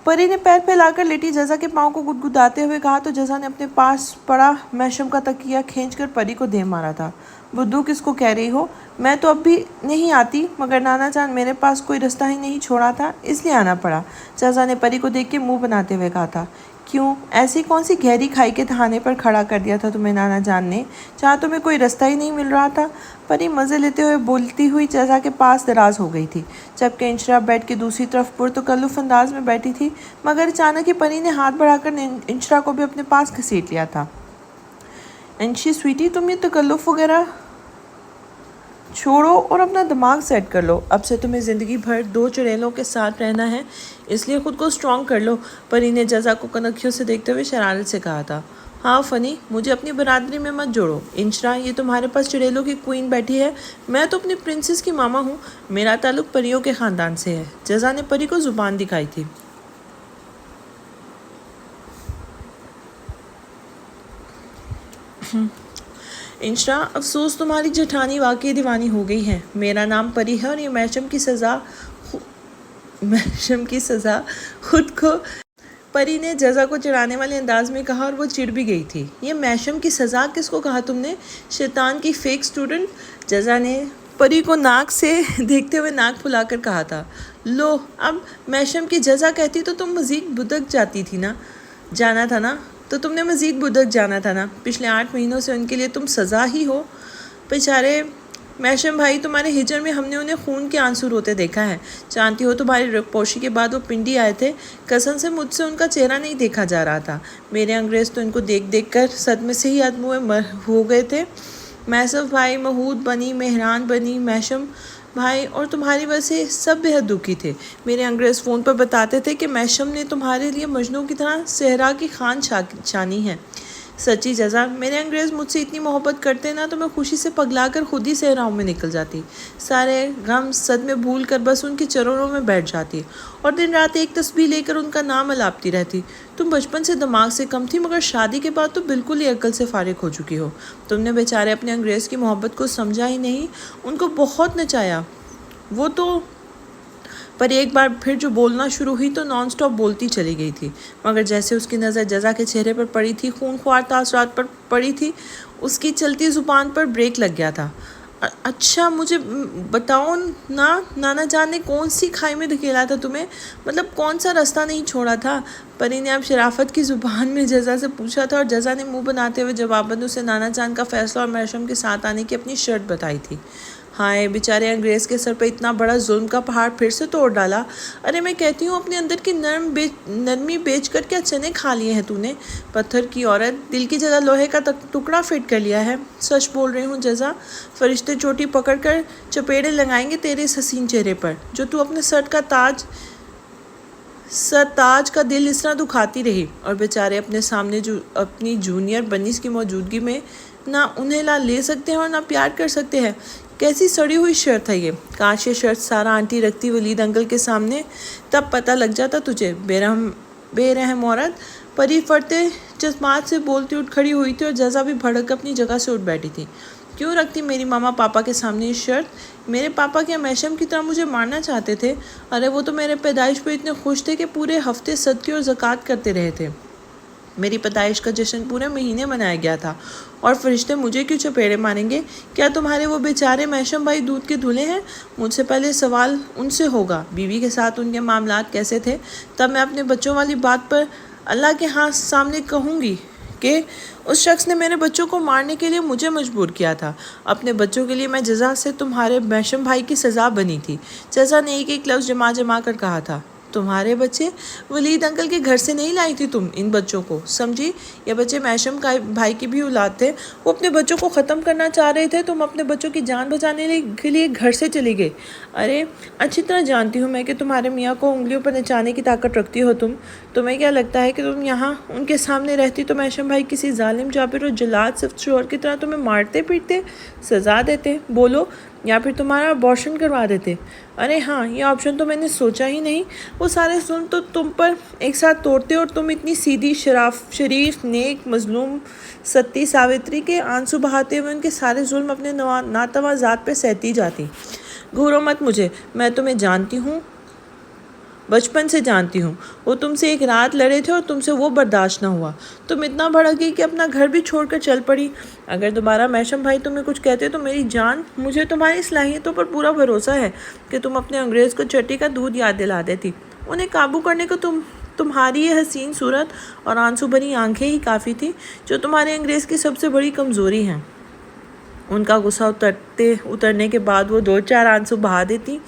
پری نے پیر پھیلا کر لیٹی جزا کے پاؤں کو گدگداتے ہوئے کہا تو جزا نے اپنے پاس پڑا محشم کا تکیہ کھینچ کر پری کو دے مارا تھا۔ بدو کس کو کہہ رہی ہو؟ میں تو اب بھی نہیں آتی، مگر نانا جان میرے پاس کوئی رستہ ہی نہیں چھوڑا تھا، اس لیے آنا پڑا۔ جزا نے پری کو دیکھ کے منہ بناتے ہوئے کہا تھا۔ کیوں؟ ایسی کون سی گہری کھائی کے دہانے پر کھڑا کر دیا تھا تمہیں نانا جان نے، جہاں تمہیں کوئی رستہ ہی نہیں مل رہا تھا؟ پری مزے لیتے ہوئے بولتی ہوئی جزا کے پاس دراز ہو گئی تھی، جبکہ انشراء بیڈ کی دوسری طرف پرتکلف انداز میں بیٹھی تھی، مگر اچانک ہی پری نے ہاتھ بڑھا کر انشراء کو بھی اپنے پاس گھسیٹ لیا تھا۔ انشی سویٹی، تم یہ تکلف وغیرہ چھوڑو اور اپنا دماغ سیٹ کر لو۔ اب سے تمہیں زندگی بھر 2 چڑیلوں کے ساتھ رہنا ہے، اس لیے خود کو اسٹرانگ کر لو۔ پری نے جزا کو کنکھیوں سے دیکھتے ہوئے شرارت سے کہا تھا۔ ہاں فنی، مجھے اپنی برادری میں مت جوڑو۔ انشراء، یہ تمہارے پاس چڑیلوں کی کوئین بیٹھی ہے، میں تو اپنی پرنسس کی ماما ہوں، میرا تعلق پریوں کے خاندان سے ہے۔ جزا نے پری کو زبان دکھائی تھی۔ انشراء، افسوس تمہاری جٹھانی واقعی دیوانی ہو گئی ہے۔ میرا نام پری ہے اور یہ محشم کی سزا خود کو پری نے جزا کو چڑھانے والے انداز میں کہا اور وہ چڑ بھی گئی تھی۔ یہ محشم کی سزا کس کو کہا تم نے؟ شیطان کی فیک سٹوڈنٹ؟ جزا نے پری کو ناک سے دیکھتے ہوئے ناک پھلا کر کہا تھا۔ لو، اب محشم کی جزا کہتی تو تم مزید بھدک جاتی تھی نا، جانا تھا نا۔ تو تم نے مزید بدک جانا تھا نا، پچھلے 8 مہینوں سے ان کے لیے تم سزا ہی ہو۔ بیچارے میشم بھائی، تمہارے ہجر میں ہم نے انہیں خون کے آنسو روتے دیکھا ہے۔ جانتی ہو تمہاری رکپوشی کے بعد وہ پنڈی آئے تھے، قسم سے مجھ سے ان کا چہرہ نہیں دیکھا جا رہا تھا۔ میرے انگریز تو ان کو دیکھ دیکھ کر صدمے سے ہی ادموئے ہو گئے تھے۔ میسف بھائی، محود بنی، مہران بنی، میشم بھائی اور تمہاری وجہ سے سب بے حد دکھی تھے۔ میرے انگریز فون پر بتاتے تھے کہ میشم نے تمہارے لیے مجنوں کی طرح صحرا کی خان چھانی ہے۔ سچی جزا، میرے انگریز مجھ سے اتنی محبت کرتے نا تو میں خوشی سے پگلا کر خود ہی صحراؤں میں نکل جاتی، سارے غم صدمے بھول کر بس ان کے چرنوں میں بیٹھ جاتی اور دن رات ایک تسبیح لے کر ان کا نام الاپتی رہتی۔ تم بچپن سے دماغ سے کم تھی، مگر شادی کے بعد تو بالکل ہی عقل سے فارغ ہو چکی ہو۔ تم نے بیچارے اپنے انگریز کی محبت کو سمجھا ہی نہیں، ان کو بہت نچایا وہ تو، پر ایک بار پھر جو بولنا شروع ہوئی تو نان سٹاپ بولتی چلی گئی تھی۔ مگر جیسے اس کی نظر جزا کے چہرے پر پڑی تھی، خون خوار تاثرات پر پڑی تھی، اس کی چلتی زبان پر بریک لگ گیا تھا۔ اچھا مجھے بتاؤ نا، نانا جان نے کون سی کھائی میں دھکیلا تھا تمہیں؟ مطلب کون سا رستہ نہیں چھوڑا تھا؟ پری نے اب شرافت کی زبان میں جزا سے پوچھا تھا، اور جزا نے منہ بناتے ہوئے جواباً اسے نانا جان کا فیصلہ اور میشم کے ساتھ آنے کی اپنی شرط بتائی تھی۔ ہائے، بیچارے انگریز کے سر پہ اتنا بڑا ظلم کا پہاڑ پھر سے توڑ ڈالا۔ ارے میں کہتی ہوں، اپنے اندر کی نرمی بیچ کر کیا چنے کھا لیے ہیں تو نے؟ پتھر کی عورت، دل کی جگہ لوہے کا ٹکڑا فٹ کر لیا ہے۔ سچ بول رہی ہوں جزا، فرشتے چوٹی پکڑ کر چپیڑے لگائیں گے تیرے اس حسین چہرے پر، جو تو اپنے سر تاج کا دل اس طرح دکھاتی رہی۔ اور بیچارے اپنے سامنے اپنی جونیئر بنیز کی موجودگی میں نہ انہیں لے سکتے ہیں اور نہ پیار کر سکتے ہیں۔ کیسی سڑی ہوئی شرط ہے یہ! کاش یہ شرط سارا آنٹی رکھتی ولید انکل کے سامنے، تب پتہ لگ جاتا تجھے۔ بے رحم عورت! پری فرتے جذبات سے بولتی اٹھ کھڑی ہوئی تھی اور جزا بھی بھڑک اپنی جگہ سے اٹھ بیٹھی تھی۔ کیوں رکھتی میری ماما پاپا کے سامنے یہ شرط؟ میرے پاپا کیا میشم کی طرح مجھے مارنا چاہتے تھے؟ ارے وہ تو میرے پیدائش پہ اتنے خوش تھے کہ پورے ہفتے صدقے اور زکوٰۃ کرتے رہے تھے۔ میری پیدائش کا جشن پورے مہینے منایا گیا تھا، اور فرشتے مجھے کیوں چپیڑے ماریں گے؟ کیا تمہارے وہ بیچارے میشم بھائی دودھ کے دھلے ہیں؟ مجھ سے پہلے سوال ان سے ہوگا، بیوی کے ساتھ ان کے معاملات کیسے تھے؟ تب میں اپنے بچوں والی بات پر اللہ کے ہاں سامنے کہوں گی کہ اس شخص نے میرے بچوں کو مارنے کے لیے مجھے مجبور کیا تھا۔ اپنے بچوں کے لیے میں جزا سے تمہارے میشم بھائی کی سزا بنی تھی۔ جزا نے ایک ایک لفظ جما کر کہا تھا۔ تمہارے بچے؟ ولید انکل کے گھر سے نہیں لائی تھی تم ان بچوں کو، سمجھی؟ یہ بچے میشم بھائی کی بھی اولاد تھے، وہ اپنے بچوں کو ختم کرنا چاہ رہے تھے، تم اپنے بچوں کی جان بچانے کے لیے گھر سے چلی گئی۔ ارے اچھی طرح جانتی ہوں میں کہ تمہارے میاں کو انگلیوں پر نچانے کی طاقت رکھتی ہو تم۔ تمہیں کیا لگتا ہے کہ تم یہاں ان کے سامنے رہتی تو میشم بھائی کسی ظالم جابر اور جلاد صفت شور کی طرح تمہیں مارتے پیٹتے، سزا دیتے، بولو، یا پھر تمہارا ابارشن کروا دیتے؟ ارے ہاں، یہ آپشن تو میں نے سوچا ہی نہیں۔ وہ سارے ظلم تو تم پر ایک ساتھ توڑتے، اور تم اتنی سیدھی، شریف، نیک، مظلوم، ستی ساوتری کے آنسو بہاتے ہوئے ان کے سارے ظلم اپنے ناتواں ذات پہ سہتی جاتی۔ گھورو مت مجھے، میں تمہیں جانتی ہوں، بچپن سے جانتی ہوں۔ وہ تم سے ایک رات لڑے تھے اور تم سے وہ برداشت نہ ہوا، تم اتنا بھڑک گئی کہ اپنا گھر بھی چھوڑ کر چل پڑی۔ اگر دوبارہ میشم بھائی تمہیں کچھ کہتے تو میری جان، مجھے تمہاری صلاحیتوں پر پورا بھروسہ ہے کہ تم اپنے انگریز کو چٹی کا دودھ یاد دلا دیتی۔ انہیں قابو کرنے کو تمہاری یہ حسین صورت اور آنسو بھری آنکھیں ہی کافی تھی، جو تمہارے انگریز کی سب سے بڑی کمزوری ہیں۔ ان کا غصہ اترنے کے بعد وہ 2-4 آنسو بہا دیتی،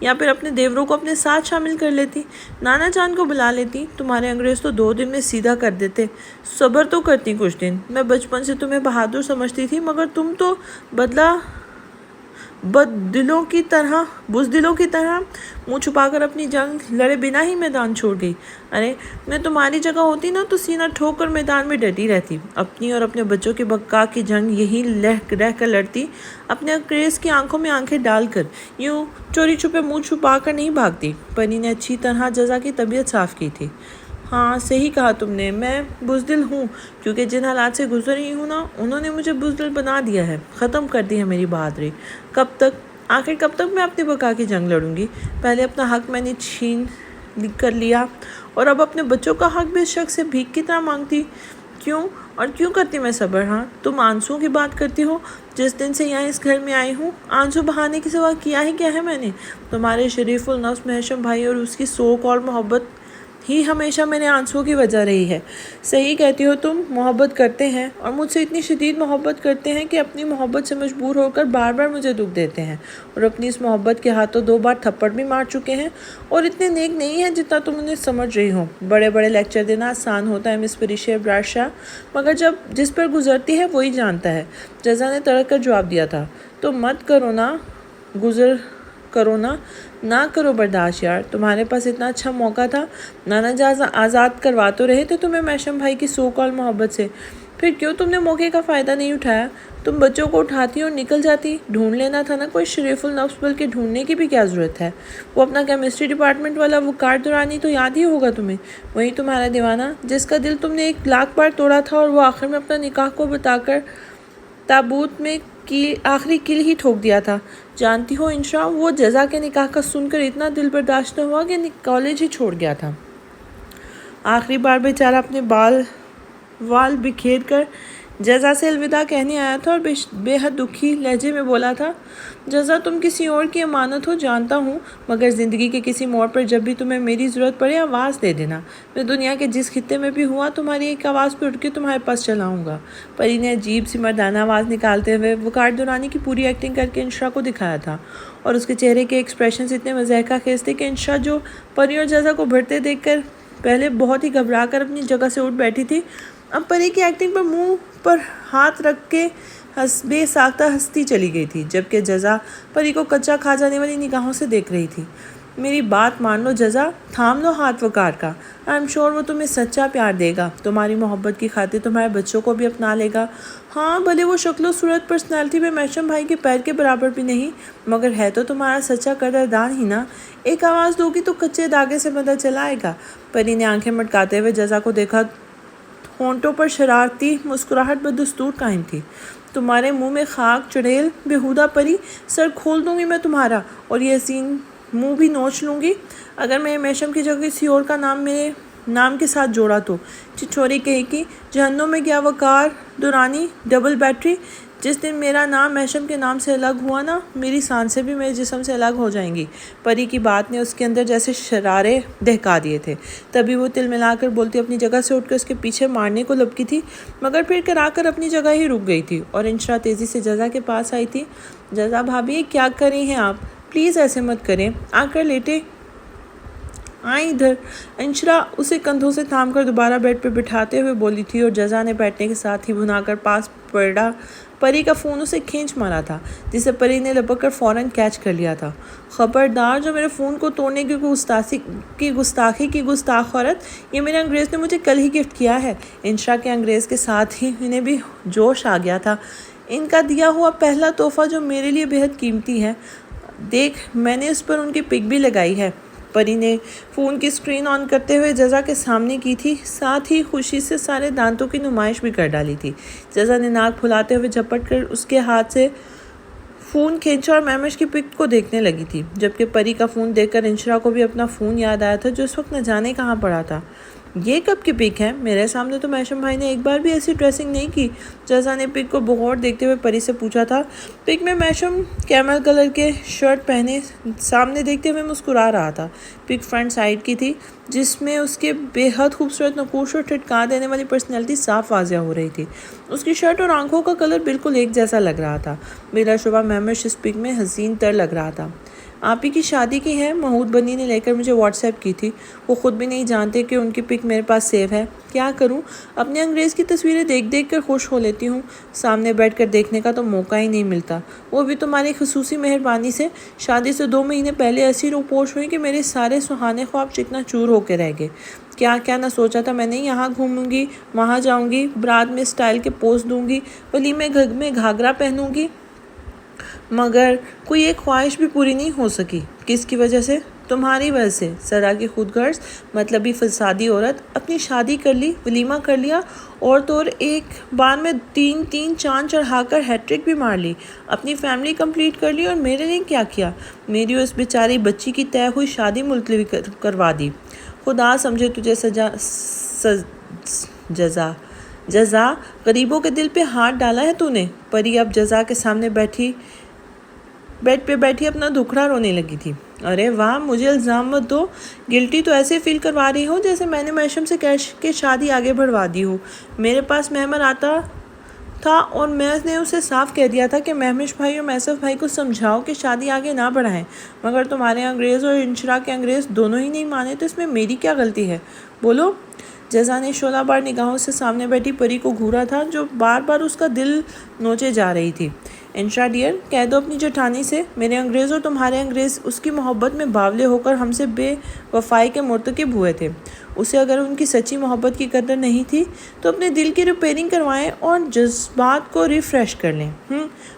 یا پھر اپنے دیوروں کو اپنے ساتھ شامل کر لیتی، نانا جان کو بلا لیتی۔ تمہارے انگریز تو 2 دن میں سیدھا کر دیتے۔ صبر تو کرتی کچھ دن۔ میں بچپن سے تمہیں بہادر سمجھتی تھی، مگر تم تو بزدلوں کی طرح منہ چھپا کر اپنی جنگ لڑے بنا ہی میدان چھوڑ گئی۔ ارے میں تمہاری جگہ ہوتی نا تو سینہ ٹھوک کر میدان میں ڈٹی رہتی، اپنی اور اپنے بچوں کی بقا کی جنگ یہی رہ کر لڑتی، اپنے انگریز کی آنکھوں میں آنکھیں ڈال کر، یوں چوری چھپے منہ چھپا کر نہیں بھاگتی۔ پری نے اچھی طرح جزا کی طبیعت صاف کی تھی۔ ہاں صحیح کہا تم نے، میں بزدل ہوں، کیونکہ جن حالات سے گزر رہی ہوں نا، انہوں نے مجھے بزدل بنا دیا ہے، ختم کر دی ہے میری بہادری۔ آخر کب تک میں اپنی بقا کی جنگ لڑوں گی؟ پہلے اپنا حق میں نے چھین کر لیا، اور اب اپنے بچوں کا حق بھی اس شخص سے بھیک کی طرح مانگتی۔ کیوں کرتی میں صبر؟ ہاں تم آنسوؤں کی بات کرتی ہو؟ جس دن سے یہاں اس گھر میں آئی ہوں، آنسو بہانے کے سوا کیا ہی کیا ہے میں نے؟ تمہارے شریف النفس میشم بھائی اور اس کی سو کال محبت ہی ہمیشہ میرے آنسوؤں کی وجہ رہی ہے۔ صحیح کہتی ہو تم، محبت کرتے ہیں اور مجھ سے اتنی شدید محبت کرتے ہیں کہ اپنی محبت سے مجبور ہو کر بار بار مجھے دکھ دیتے ہیں، اور اپنی اس محبت کے ہاتھوں 2 بار تھپڑ بھی مار چکے ہیں، اور اتنے نیک نہیں ہیں جتنا تم انہیں سمجھ رہی ہو۔ بڑے بڑے لیکچر دینا آسان ہوتا ہے مس فلیشیا براشا، مگر جس پر گزرتی ہے وہی جانتا ہے۔ جزا نے تڑک کر جواب دیا تھا۔ تو مت کرو نا، گزر کرو نہ کرو برداشت یار، تمہارے پاس اتنا اچھا موقع تھا، نانا جان آزاد کروا تو رہے تھے تمہیں میشم بھائی کی سو کال محبت سے، پھر کیوں تم نے موقع کا فائدہ نہیں اٹھایا؟ تم بچوں کو اٹھاتی اور نکل جاتی، ڈھونڈ لینا تھا نا کوئی شریف النفس، بلکہ ڈھونڈنے کی بھی کیا ضرورت ہے؟ وہ اپنا کیمسٹری ڈپارٹمنٹ والا وقار دورانی تو یاد ہی ہوگا تمہیں، وہی تمہارا دیوانہ جس کا دل تم نے 1,00,000 بار توڑا تھا، اور وہ آخر میں اپنا نکاح کو بتا کر تابوت میں آخری کل ہی ٹھوک دیا تھا۔ جانتی ہو انشا، وہ جزا کے نکاح کا سن کر اتنا دل برداشت نہ ہوا کہ کالج ہی چھوڑ گیا تھا۔ آخری بار بیچارہ اپنے وال بکھیر کر جزا سے الوداع کہنے آیا تھا اور بے حد دکھی لہجے میں بولا تھا، جزا تم کسی اور کی امانت ہو جانتا ہوں، مگر زندگی کے کسی موڑ پر جب بھی تمہیں میری ضرورت پڑے آواز دے دینا، میں دنیا کے جس خطے میں بھی ہوا تمہاری ایک آواز پہ اٹھ کے تمہارے پاس چلا آؤں گا۔ پری نے عجیب سی مردانہ آواز نکالتے ہوئے وقار دورانی کی پوری ایکٹنگ کر کے انشا کو دکھایا تھا، اور اس کے چہرے کے ایکسپریشنز اتنے مضحکہ خیز تھے کہ انشا جو پری اور جزا کو بھرتے دیکھ کر پہلے بہت ہی گھبرا کر اپنی جگہ سے اٹھ بیٹھی تھی، اب پری کی ایکٹنگ پر منہ پر ہاتھ رکھ کے بے ساختہ ہنستی چلی گئی تھی، جبکہ جزا پری کو کچا کھا جانے والی نگاہوں سے دیکھ رہی تھی۔ میری بات مان لو جزا، تھام لو ہاتھ وقار کا، آئی ایم شور وہ تمہیں سچا پیار دے گا، تمہاری محبت کی خاطر تمہارے بچوں کو بھی اپنا لے گا۔ ہاں بھلے وہ شکل و صورت پرسنالٹی میں میشم بھائی کے پیر کے برابر بھی نہیں، مگر ہے تو تمہارا سچا قدردان ہی نا، ایک آواز دو گی تو کچے داغے سے پتہ چل آئے گا۔ پری نے آنکھیں مٹکاتے ہوئے جزا کو دیکھا، ہونٹوں پر شرارتی مسکراہٹ بدستور قائم تھی۔ تمہارے منہ میں خاک چڑیل بیہودہ پری، سر کھول دوں گی میں تمہارا، اور یہ حسین منہ بھی نوچ لوں گی، اگر میں میشم کی جگہ کسی اور کا نام میرے نام کے ساتھ جوڑا تو۔ چچوری کہے کی جہنم میں گیا وقار دورانی ڈبل بیٹری، جس دن میرا نام میشم کے نام سے الگ ہوا نا، میری سانسیں بھی میرے جسم سے الگ ہو جائیں گی۔ پری کی بات نے اس کے اندر جیسے شرارے دہکا دیے تھے، تبھی وہ تل ملا کر بولتی اپنی جگہ سے اٹھ کر اس کے پیچھے مارنے کو لپکی تھی، مگر پھر کرا کر اپنی جگہ ہی رک گئی تھی، اور انشا تیزی سے جزا کے پاس آئی تھی۔ جزا بھابھی کیا کر رہی ہیں آپ؟ پلیز ایسے مت کریں، آ کر لیٹے آئیں ادھر۔ انشا اسے کندھوں سے تھام کر دوبارہ بیڈ پہ بٹھاتے ہوئے بولی تھی، اور جزا نے بیٹھنے کے ساتھ ہی بھنا کر پاس پڑا پری کا فون اسے کھینچ مارا تھا، جسے پری نے لپک کر فوراً کیچ کر لیا تھا۔ خبردار جو میرے فون کو توڑنے کی گستاخی کی گستاخ عورت، یہ میرے انگریز نے مجھے کل ہی گفٹ کیا ہے۔ انشا کے انگریز کے ساتھ ہی انہیں بھی جوش آ گیا تھا۔ ان کا دیا ہوا پہلا تحفہ جو میرے لیے بہت قیمتی ہے، دیکھ میں نے اس پر ان کی پک بھی لگائی ہے۔ پری نے فون کی اسکرین آن کرتے ہوئے جزا کے سامنے کی تھی، ساتھ ہی خوشی سے سارے دانتوں کی نمائش بھی کر ڈالی تھی۔ جزا نے ناک پھلاتے ہوئے جھپٹ کر اس کے ہاتھ سے فون کھینچا اور میمش کی پک کو دیکھنے لگی تھی، جبکہ پری کا فون دیکھ کر انشا کو بھی اپنا فون یاد آیا تھا جو اس وقت نہ جانے کہاں پڑا تھا۔ یہ کب کی پک ہے؟ میرے سامنے تو میشم بھائی نے ایک بار بھی ایسی ڈریسنگ نہیں کی۔ جزا نے پک کو بغور دیکھتے ہوئے پری سے پوچھا تھا۔ پک میں میشم کیمل کلر کے شرٹ پہنے سامنے دیکھتے ہوئے مسکرا رہا تھا۔ پک فرنٹ سائڈ کی تھی، جس میں اس کے بے حد خوبصورت نقوش اور ٹھٹکا دینے والی پرسنالٹی صاف واضح ہو رہی تھی۔ اس کی شرٹ اور آنکھوں کا کلر بالکل ایک جیسا لگ رہا تھا۔ بلا شبہ میمش اس پک میں حسین تر لگ رہا تھا۔ آپ ہی کی شادی کی ہے، محمود بنی نے لے کر مجھے واٹس ایپ کی تھی، وہ خود بھی نہیں جانتے کہ ان کی پک میرے پاس سیو ہے۔ کیا کروں، اپنے انگریز کی تصویریں دیکھ دیکھ کر خوش ہو لیتی ہوں، سامنے بیٹھ کر دیکھنے کا تو موقع ہی نہیں ملتا، وہ بھی تمہاری خصوصی مہربانی سے۔ شادی سے 2 مہینے پہلے ایسی روپوش ہوئی کہ میرے سارے سہانے خواب چکنا چور ہو کے رہ گئے۔ کیا کیا نہ سوچا تھا میں نے، یہاں گھوموں گی، وہاں جاؤں گی، برات میں اسٹائل کے پوز دوں گی، ولیمے میں گھاگرا پہنوں گی، مگر کوئی ایک خواہش بھی پوری نہیں ہو سکی۔ کس کی وجہ سے؟ تمہاری وجہ سے، سرا کی خود غرض مطلبی فسادی عورت۔ اپنی شادی کر لی، ولیمہ کر لیا، اور تو اور ایک بار میں 3 چاند چڑھا کر ہیٹرک بھی مار لی، اپنی فیملی کمپلیٹ کر لی، اور میرے لیے کیا کیا؟ میری اس بیچاری بچی کی طے ہوئی شادی ملتوی کروا دی۔ خدا سمجھے تجھے جزا غریبوں کے دل پہ ہاتھ ڈالا ہے تو نے۔ پری اب جزا کے سامنے بیڈ پہ بیٹھی اپنا دکھڑا رونے لگی تھی۔ ارے واہ، مجھے الزام مت دو. گلٹی تو ایسے فیل کروا رہی ہو جیسے میں نے محشم سے کیش کے شادی آگے بڑھوا دی ہو. میرے پاس مہمان آتا تھا اور میں نے اسے صاف کہہ دیا تھا کہ مہمش بھائی اور میسف بھائی کو سمجھاؤ کہ شادی آگے نہ بڑھائیں، مگر تمہارے انگریز اور انشرا کے انگریز دونوں ہی نہیں مانے، تو اس میں میری کیا غلطی ہے؟ بولو. جزا نے شعلہ بار نگاہوں سے سامنے بیٹھی پری کو گھورا تھا جو بار بار اس کا دل نوچے جا رہی تھی. انشرا ڈیئر، کہہ دو اپنی جٹھانی سے میرے انگریز اور تمہارے انگریز اس کی محبت میں باولے ہو کر ہم سے بے وفائی کے مرتکب ہوئے تھے. اسے اگر ان کی سچی محبت کی قدر نہیں تھی تو اپنے دل کی ریپیئرنگ کروائیں اور جذبات کو ریفریش کر لیں.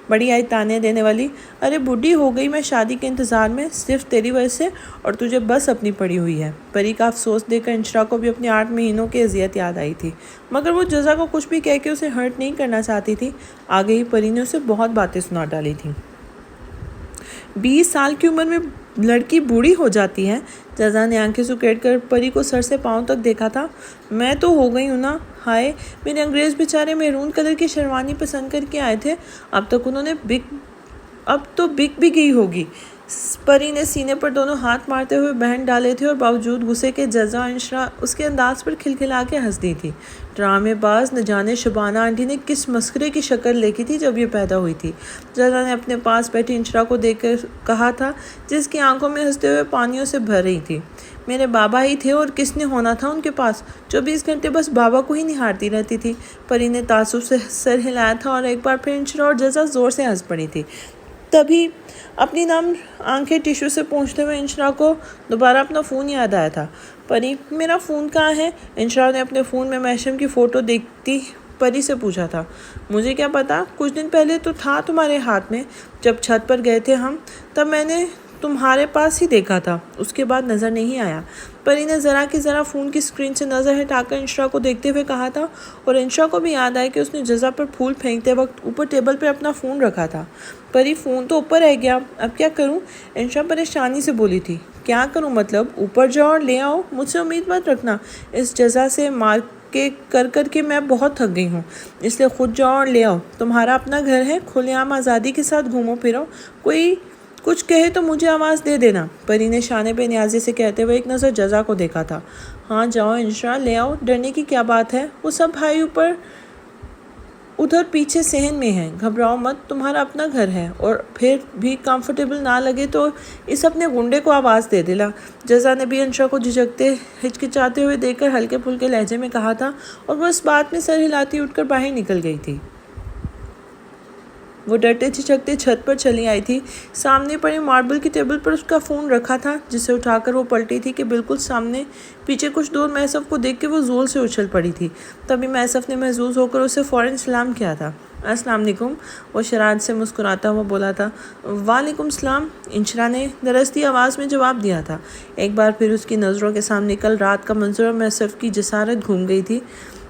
بڑی آئی تانے دینے والی. ارے بڈھی ہو گئی میں شادی کے انتظار میں، صرف تیری وجہ سے، اور تجھے بس اپنی پڑی ہوئی ہے. پری کا افسوس دیکھ کر انشرا کو بھی اپنے 8 مہینوں کی اذیت یاد آئی تھی، مگر وہ جزا کو کچھ بھی کہہ کے اسے ہرٹ نہیں کرنا چاہتی تھی. آگے ہی پری نے اسے بہت باتیں سنا ڈالی تھیں. 20 سال کی عمر میں لڑکی بوڑھی ہو جاتی ہے. جزا نے آنکھیں سکیڑ کر پری کو سر سے پاؤں تک دیکھا تھا. میں تو ہو گئی ہوں نا. ہائے، میرے انگریز بیچارے میرون کلر کی شیروانی پسند کر کے آئے تھے، اب تو بک بھی گئی ہوگی. پری نے سینے پر دونوں ہاتھ مارتے ہوئے بہن ڈالے تھے اور باوجود غصے کے جزا اور انشرا اس کے انداز پر کھلکھلا کے ہنس دی تھی. ڈرامے باز، نہ جانے شبانہ آنٹی نے کس مسخرے کی شکل دیکھی تھی جب یہ پیدا ہوئی تھی. جزا نے اپنے پاس بیٹھی انشرا کو دیکھ کر کہا تھا، جس کی آنکھوں میں ہنستے ہوئے پانیوں سے بھر رہی تھی. میرے بابا ہی تھے اور کس نے ہونا تھا ان کے پاس، 24 گھنٹے بس بابا کو ہی نہارتی رہتی تھی. پری نے تعصب سے سر ہلایا تھا اور ایک بار پھر انشرا اور جزا زور سے ہنس پڑی تھی. تبھی اپنی نم آنکھیں ٹیشو سے پونچھتے ہوئے انشرا کو دوبارہ اپنا فون یاد آیا تھا. پری، میرا فون کہاں ہے؟ انشرا نے اپنے فون میں محشم کی فوٹو دیکھتی پری سے پوچھا تھا. مجھے کیا پتا، کچھ دن پہلے تو تھا تمہارے ہاتھ میں، جب چھت پر گئے تھے ہم، تب میں نے تمہارے پاس ہی دیکھا تھا، اس کے بعد نظر نہیں آیا. پری نے ذرا کی ذرا فون کی اسکرین سے نظر ہٹا کر انشرا کو دیکھتے ہوئے کہا تھا، اور انشرا کو بھی یاد آیا کہ اس نے جزا پر پھول پھینکتے وقت اوپر ٹیبل پر اپنا فون رکھا تھا. پری، فون تو اوپر رہ گیا، اب کیا کروں؟ انشرا پریشانی سے بولی تھی. کیا کروں مطلب؟ اوپر جاؤ اور لے آؤ، مجھ سے امید مت رکھنا. اس جزا سے مار کے کر کے میں بہت تھک گئی ہوں، اس لیے خود جاؤ اور لے آؤ. تمہارا اپنا گھر ہے، کھلے عام آزادی کے ساتھ گھومو پھرو، کوئی کچھ کہے تو مجھے آواز دے دینا. پری نے شانے بے نیازی سے کہتے ہوئے ایک نظر جزا کو دیکھا تھا. ہاں جاؤ انشرا، لے آؤ، ڈرنے کی کیا بات ہے؟ وہ سب بھائی ادھر پیچھے صحن میں ہیں، گھبراؤ مت، تمہارا اپنا گھر ہے، اور پھر بھی کمفرٹیبل نہ لگے تو اس اپنے گنڈے کو آواز دے دینا. جزا نے بھی انشرا کو جھجکتے ہچکچاتے ہوئے دیکھ کر ہلکے پھلکے لہجے میں کہا تھا، اور وہ اس بات میں سر ہلاتی اٹھ کر باہر نکل گئی تھی. وہ ڈرتے جھجکتے چھت پر چلی آئی تھی. سامنے پڑے ماربل کی ٹیبل پر اس کا فون رکھا تھا، جسے اٹھا کر وہ پلٹی تھی کہ بالکل سامنے پیچھے کچھ دور میسف کو دیکھ کے وہ زور سے اچھل پڑی تھی. تبھی میسف نے محظوظ ہو کر اسے فوراً سلام کیا تھا. السلام علیکم، وہ شرارت سے مسکراتا ہوا بولا تھا. وعلیکم السلام، انشرا نے درستی آواز میں جواب دیا تھا. ایک بار پھر اس کی نظروں کے سامنے کل رات کا منظر اور میسف کی جسارت گھوم گئی تھی،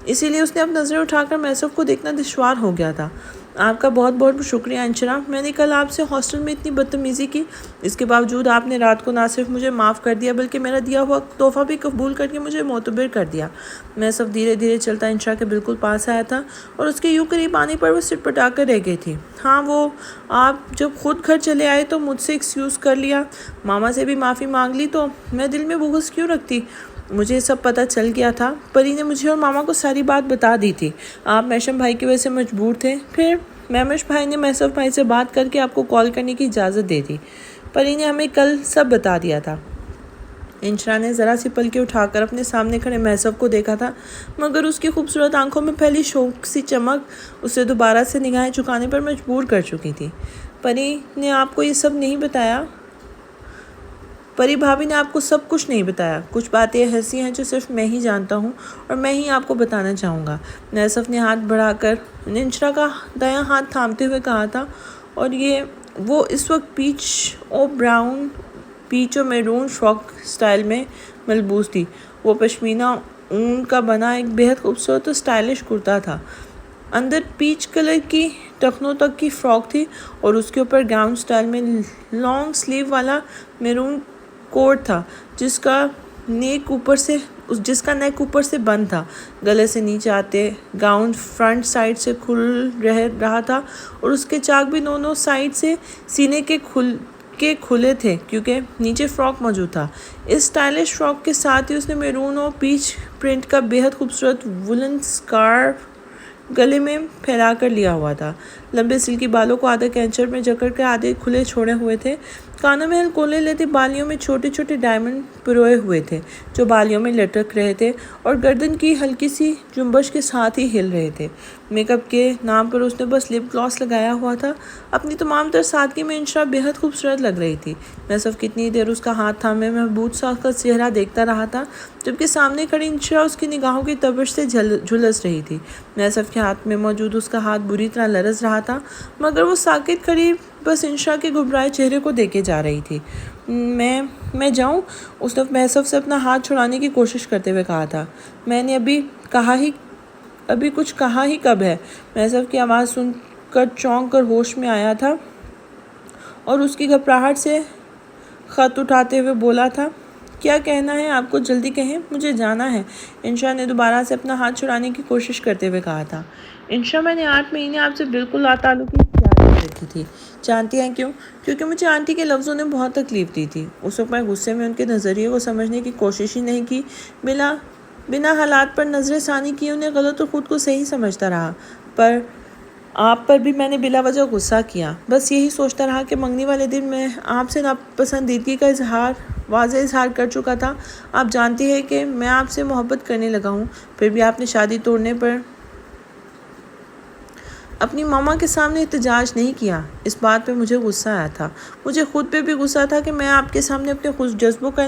اسی لیے اس نے اب نظریں اٹھا کر میسف کو دیکھنا دشوار ہو گیا تھا. آپ کا بہت بہت شکریہ انشرا، میں نے کل آپ سے ہاسٹل میں اتنی بدتمیزی کی، اس کے باوجود آپ نے رات کو نہ صرف مجھے معاف کر دیا بلکہ میرا دیا ہوا تحفہ بھی قبول کر کے مجھے معتبر کر دیا. میں سب دھیرے دھیرے چلتا انشرا کے بالکل پاس آیا تھا اور اس کے یوں قریب آنے پر وہ سٹ پٹا کر رہ گئی تھی. ہاں، وہ آپ جب خود گھر چلے آئے تو مجھ سے ایکسکیوز کر لیا، ماما سے بھی معافی مانگ لی، تو میں دل میں بغض کیوں رکھتی؟ مجھے سب پتہ چل گیا تھا، پری نے مجھے اور ماما کو ساری بات بتا دی تھی. آپ محشم بھائی کی وجہ سے مجبور تھے، پھر مہمش بھائی نے میسف بھائی سے بات کر کے آپ کو کال کرنے کی اجازت دے دی. پری نے ہمیں کل سب بتا دیا تھا. انشرا نے ذرا سی پلکیں اٹھا کر اپنے سامنے کھڑے میسف کو دیکھا تھا، مگر اس کی خوبصورت آنکھوں میں پہلی شوق سی چمک اسے دوبارہ سے نگاہیں چکانے پر مجبور کر چکی تھی. پری نے آپ کو یہ سب نہیں بتایا؟ پری بھابھی نے آپ کو سب کچھ نہیں بتایا، کچھ باتیں ایسی ہیں جو صرف میں ہی جانتا ہوں اور میں ہی آپ کو بتانا چاہوں گا. میسف نے ہاتھ بڑھا کر انشرا کا دایاں ہاتھ تھامتے ہوئے کہا تھا، اور وہ اس وقت پیچ اور میرون فراک سٹائل میں ملبوس تھی. وہ پشمینہ اون کا بنا ایک بہت خوبصورت اور سٹائلش کرتا تھا. اندر پیچ کلر کی ٹخنوں تک کی فراک تھی اور اس کے اوپر گاؤن سٹائل میں لانگ سلیو والا میرون کوٹ تھا، جس کا نیک اوپر سے بند تھا. گلے سے نیچے آتے گاؤن فرنٹ سائڈ سے کھل رہا تھا اور اس کے چاک بھی دونوں سائڈ سے سینے کے کے کھلے تھے کیونکہ نیچے فراک موجود تھا۔ اس سٹائلش فراک کے ساتھ ہی اس نے میرون اور پیچ پرنٹ کا بیحد خوبصورت وولن سکارف گلے میں پھیلا کر لیا ہوا تھا۔ لمبے سلکی بالوں کو آدھے کینچر میں جکڑ کے آدھے کھلے چھوڑے ہوئے تھے۔ کانوں میں ہلکولے لیتی بالیوں میں چھوٹے چھوٹے ڈائمنڈ پروئے ہوئے تھے جو بالیوں میں لٹک رہے تھے اور گردن کی ہلکی سی جنبش کے ساتھ ہی ہل رہے تھے۔ میک اپ کے نام پر اس نے بس لپ گلاس لگایا ہوا تھا۔ اپنی تمام تر سادگی میں انشا بےحد خوبصورت لگ رہی تھی۔ میں صرف کتنی دیر اس کا ہاتھ تھامے محبوب سا کا چہرہ دیکھتا رہا تھا جبکہ سامنے کھڑی انشا اس کی نگاہوں کی تبش سے جھلس رہی تھی۔ میں صرف کے ہاتھ میں موجود اس کا ہاتھ بری طرح لرز رہا تھا مگر وہ ساکت کھڑی بس انشا کے گھبرائے چہرے کو دیکھے جا رہی تھی۔ میں جاؤں؟ اس نے محسف سے اپنا ہاتھ چھڑانے کی کوشش کرتے ہوئے کہا تھا۔ میں نے ابھی کچھ کہا ہی کب ہے؟ محسف کی آواز سن کر چونک کر ہوش میں آیا تھا اور اس کی گھبراہٹ سے خط اٹھاتے ہوئے بولا تھا، کیا کہنا ہے آپ کو؟ جلدی کہیں، مجھے جانا ہے۔ انشا نے دوبارہ سے اپنا ہاتھ چھڑانے کی کوشش کرتے ہوئے کہا تھا۔ انشا، میں نے 8 مہینے آپ سے بالکل لا تعلقی اختیار کر رکھی تھی۔ جانتی ہیں کیوں؟ کیونکہ مجھے آنٹی کے لفظوں نے بہت تکلیف دی تھی۔ اس وقت میں غصے میں ان کے نظریے کو سمجھنے کی کوشش ہی نہیں کی، بنا حالات پر نظر ثانی کیے انہیں غلط اور خود کو صحیح سمجھتا رہا۔ پر آپ پر بھی میں نے بلا وجہ غصہ کیا، بس یہی سوچتا رہا کہ منگنی والے دن میں آپ سے ناپسندیدگی کا واضح اظہار کر چکا تھا۔ آپ جانتی ہیں کہ میں آپ سے محبت کرنے لگا ہوں، پھر بھی آپ نے شادی توڑنے پر اپنی ماما کے سامنے احتجاج نہیں کیا۔ اس بات پہ مجھے غصہ آیا تھا۔ مجھے خود پہ بھی غصہ تھا کہ میں آپ کے سامنے اپنے خوش جذبوں کا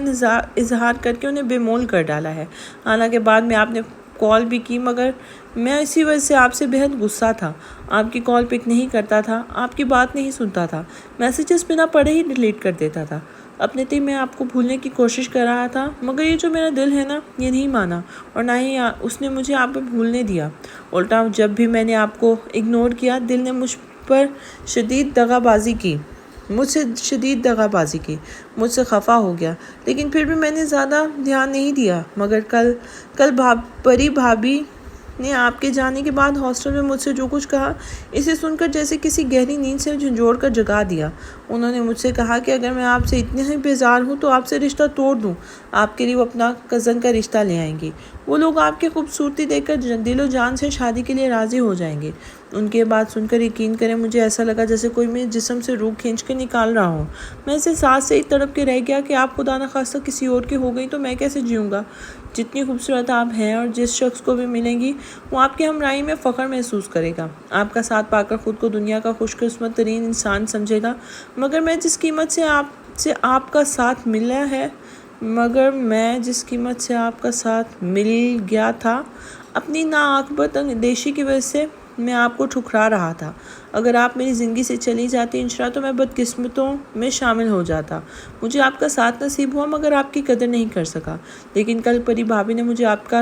اظہار کر کے انہیں بے مول کر ڈالا ہے۔ حالانکہ بعد میں آپ نے کال بھی کی مگر میں اسی وجہ سے آپ سے بہت غصہ تھا۔ آپ کی کال پک نہیں کرتا تھا، آپ کی بات نہیں سنتا تھا، میسیجز بنا پڑھے ہی ڈیلیٹ کر دیتا تھا۔ اپنے تئیں میں آپ کو بھولنے کی کوشش کر رہا تھا مگر یہ جو میرا دل ہے نا، یہ نہیں مانا اور نہ ہی اس نے مجھے آپ پہ بھولنے دیا۔ الٹا جب بھی میں نے آپ کو اگنور کیا، دل نے مجھ سے شدید دغا بازی کی، مجھ سے خفا ہو گیا، لیکن پھر بھی میں نے زیادہ دھیان نہیں دیا۔ مگر کل پری بھابھی نے آپ کے جانے کے بعد ہاسٹل میں مجھ سے جو کچھ کہا، اسے سن کر جیسے کسی گہری نیند سے جھنجھوڑ کر جگا دیا۔ انہوں نے مجھ سے کہا کہ اگر میں آپ سے اتنی ہی بیزار ہوں تو آپ سے رشتہ توڑ دوں، آپ کے لیے وہ اپنا کزن کا رشتہ لے آئیں گی۔ وہ لوگ آپ کی خوبصورتی دیکھ کر دل و جان سے شادی کے لیے راضی ہو جائیں گے۔ ان کی بات سن کر یقین کریں مجھے ایسا لگا جیسے کوئی میرے جسم سے روح کھینچ کر نکال رہا ہو۔ میں اسے ساتھ سے ہی تڑپ کے رہ گیا کہ آپ خدا نخواستہ کسی اور کی ہو گئی تو میں کیسے جیوں گا؟ جتنی خوبصورت آپ ہیں اور جس شخص کو بھی ملیں گی وہ آپ کی ہمراہی میں فخر محسوس کرے گا، آپ کا ساتھ پا کر خود کو دنیا کا خوش قسمت ترین انسان سمجھے گا۔ مگر میں جس قیمت سے آپ کا ساتھ مل گیا تھا، اپنی ناعاقبت اندیشی کی وجہ سے میں آپ کو ٹھکرا رہا تھا۔ اگر آپ میری زندگی سے چلی جاتی انشا تو میں بدقسمتوں میں شامل ہو جاتا۔ مجھے آپ کا ساتھ نصیب ہوا مگر آپ کی قدر نہیں کر سکا۔ لیکن کل پری بھابھی نے مجھے آپ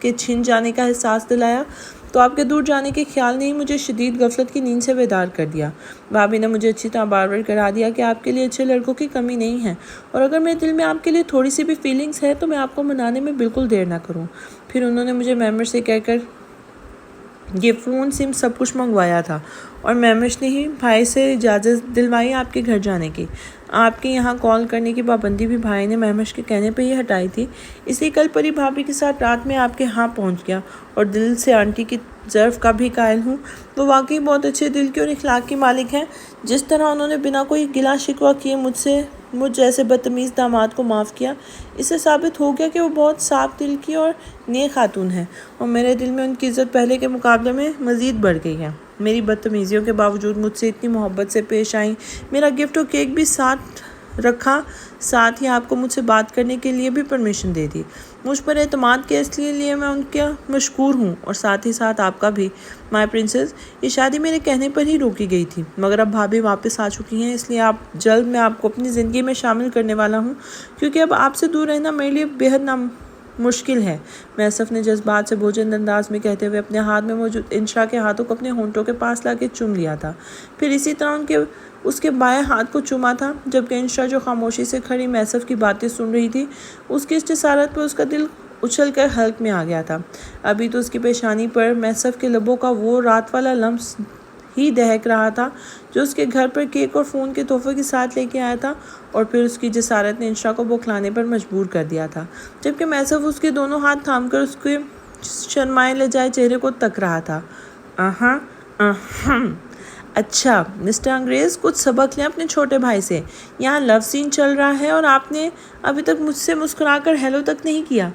کے چھن جانے کا احساس دلایا تو آپ کے دور جانے کے خیال نے ہی مجھے شدید غفلت کی نیند سے بیدار کر دیا۔ بھابھی نے مجھے اچھی طرح بار بار کرا دیا کہ آپ کے لیے اچھے لڑکوں کی کمی نہیں ہے اور اگر میرے دل میں آپ کے لیے تھوڑی سی بھی فیلنگز ہے تو میں آپ کو منانے میں بالکل دیر نہ کروں۔ پھر انہوں نے مجھے میمر سے کہہ کر یہ فون سم سب کچھ منگوایا تھا اور میمش نے ہی بھائی سے اجازت دلوائی آپ کے گھر جانے کی۔ آپ کے یہاں کال کرنے کی پابندی بھی بھائی نے میمش کے کہنے پہ ہی ہٹائی تھی، اس لیے کل پری بھابھی کے ساتھ رات میں آپ کے ہاں پہنچ گیا اور دل سے آنٹی کی ظرف کا بھی قائل ہوں۔ وہ واقعی بہت اچھے دل کے اور اخلاق کی مالک ہیں۔ جس طرح انہوں نے بنا کوئی گلا شکوہ کیے مجھ جیسے بدتمیز داماد کو معاف کیا، اس سے ثابت ہو گیا کہ وہ بہت صاف دل کی اور نیک خاتون ہے اور میرے دل میں ان کی عزت پہلے کے مقابلے میں مزید بڑھ گئی ہے۔ میری بدتمیزیوں کے باوجود مجھ سے اتنی محبت سے پیش آئیں، میرا گفٹ اور کیک بھی ساتھ رکھا، ساتھ ہی آپ کو مجھ سے بات کرنے کے لیے بھی پرمیشن دے دی۔ مجھ پر اعتماد کیا، اس لیے میں ان کا مشکور ہوں اور ساتھ ہی ساتھ آپ کا بھی مائی پرنسس۔ یہ شادی میرے کہنے پر ہی روکی گئی تھی مگر اب بھابھی واپس آ چکی ہیں، اس لیے جلد میں آپ کو اپنی زندگی میں شامل کرنے والا ہوں کیونکہ اب آپ سے دور رہنا میرے لیے بےحد مشکل ہے۔ محسف نے جذبات سے بھوجن انداز میں کہتے ہوئے اپنے ہاتھ میں موجود انشا کے ہاتھوں کو اپنے ہونٹوں کے پاس لا کے چوم لیا تھا، پھر اسی طرح اس کے بائیں ہاتھ کو چوما تھا، جبکہ انشا جو خاموشی سے کھڑی محسف کی باتیں سن رہی تھی، اس کی اس جسارت پر اس کا دل اچھل کر حلق میں آ گیا تھا۔ ابھی تو اس کی پیشانی پر محسف کے لبوں کا وہ رات والا لمس ہی دہک رہا تھا جو اس کے گھر پر کیک اور فون کے تحفے کے ساتھ لے کے آیا تھا، اور پھر اس کی جسارت نے انشا کو بوکھلانے پر مجبور کر دیا تھا، جبکہ میسف اس کے دونوں ہاتھ تھام کر اس کے شرمائے لجائے چہرے کو تک رہا تھا۔ اچھا مسٹر انگریز، کچھ سبق لیں اپنے چھوٹے بھائی سے۔ یہاں لو سین چل رہا ہے اور آپ نے ابھی تک مجھ سے مسکرا کر ہیلو تک نہیں کیا،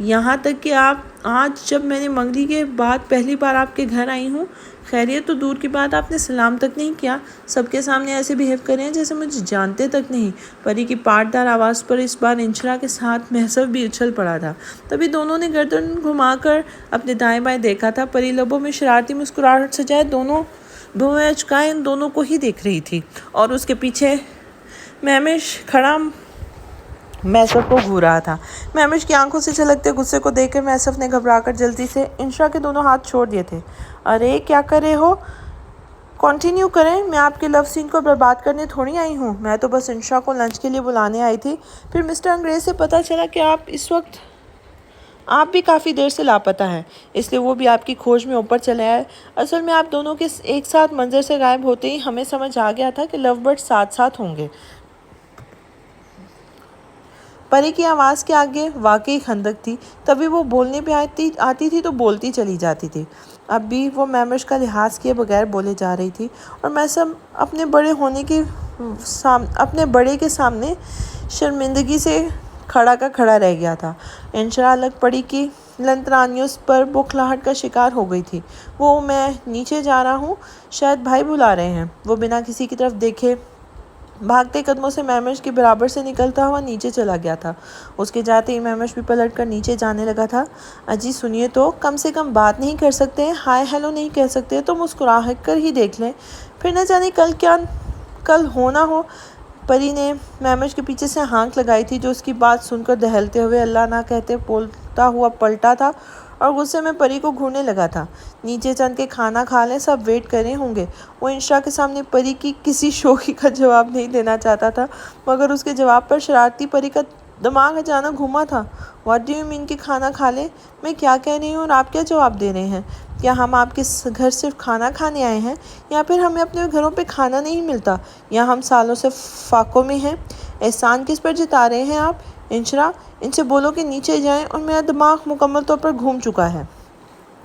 یہاں تک کہ آج جب میں نے منگنی کے بعد پہلی بار آپ کے گھر آئی ہوں، خیریت تو دور کی بات آپ نے سلام تک نہیں کیا۔ سب کے سامنے ایسے بیہیو کریں جیسے مجھے جانتے تک نہیں۔ پری کی پاٹدار آواز پر اس بار انشرا کے ساتھ محسف بھی اچھل پڑا تھا۔ تبھی دونوں نے گردن گھما کر اپنے دائیں بائیں دیکھا تھا۔ پری لبوں میں شرارتی مسکراہٹ سجائے دونوں اچکائے ان دونوں کو ہی دیکھ رہی تھی، اور اس کے پیچھے مہمش کھڑا میسف کو گھور رہا تھا۔ مہمش کی آنکھوں سے چھلکتے غصے کو دیکھ کر میسف نے گھبرا کر جلدی سے انشا کے دونوں ہاتھ چھوڑ دیے تھے۔ ارے کیا کر رہے ہو؟ کنٹینیو کریں، میں آپ کے لو سین کو برباد کرنے تھوڑی آئی ہوں، میں تو بس انشا کو لنچ کے لیے بلانے آئی تھی۔ پھر مسٹر انگریز سے پتہ چلا کہ آپ بھی کافی دیر سے لاپتہ ہیں، اس لیے وہ بھی آپ کی کھوج میں اوپر چلے آئے۔ اصل میں آپ دونوں کے ایک ساتھ منظر سے غائب ہوتے ہی ہمیں سمجھ آ گیا تھا کہ لو برڈ ساتھ ساتھ ہوں گے۔ پری کی آواز کے آگے واقعی خندق تھی، تبھی وہ بولنے پہ آتی تھی تو بولتی چلی جاتی تھی۔ اب بھی وہ مہمش کا لحاظ کیے بغیر بولے جا رہی تھی، اور میسف اپنے بڑے کے سامنے شرمندگی سے کھڑا کا کھڑا رہ گیا تھا۔ انشا لگ پڑی کی لنترانیوں پر بوکھلاہٹ کا شکار ہو گئی تھی۔ میں نیچے جا رہا ہوں، شاید بھائی بلا رہے ہیں۔ وہ بنا کسی کی طرف دیکھے بھاگتے قدموں سے مہمش کے برابر سے نکلتا ہوا نیچے چلا گیا تھا۔ اس کے جاتے ہی مہمش بھی پلٹ کر نیچے جانے لگا تھا۔ اجی سنیے تو، کم سے کم بات نہیں کر سکتے، ہائے ہیلو نہیں کہہ سکتے تو مسکرا کر ہی دیکھ لیں، پھر نہ جانے کل ہو نہ ہو۔ پری نے مہمش کے پیچھے سے ہانک لگائی تھی، جو اس کی بات سن کر دہلتے ہوئے اللہ نہ کہتے بولتا ہوا پلٹا تھا اور غصے میں پری کو گھورنے لگا تھا۔ نیچے چل کے کھانا کھا لیں، سب ویٹ کر رہے ہوں گے۔ وہ انشا کے سامنے پری کی کسی شوخی کا جواب نہیں دینا چاہتا تھا، مگر اس کے جواب پر شرارتی پری کا دماغ اچانک گھوما تھا۔ واٹ ڈو یو مین کہ کھانا کھا لیں؟ میں کیا کہہ رہی ہوں اور آپ کیا جواب دے رہے ہیں؟ کیا ہم آپ کے گھر صرف کھانا کھانے آئے ہیں، یا پھر ہمیں اپنے گھروں پہ کھانا نہیں ملتا، یا ہم سالوں سے فاقوں میں ہیں؟ احسان کس پر جتا رہے ہیں آپ؟ انشا، ان سے بولو کہ نیچے جائیں، اور میرا دماغ مکمل طور پر گھوم چکا ہے۔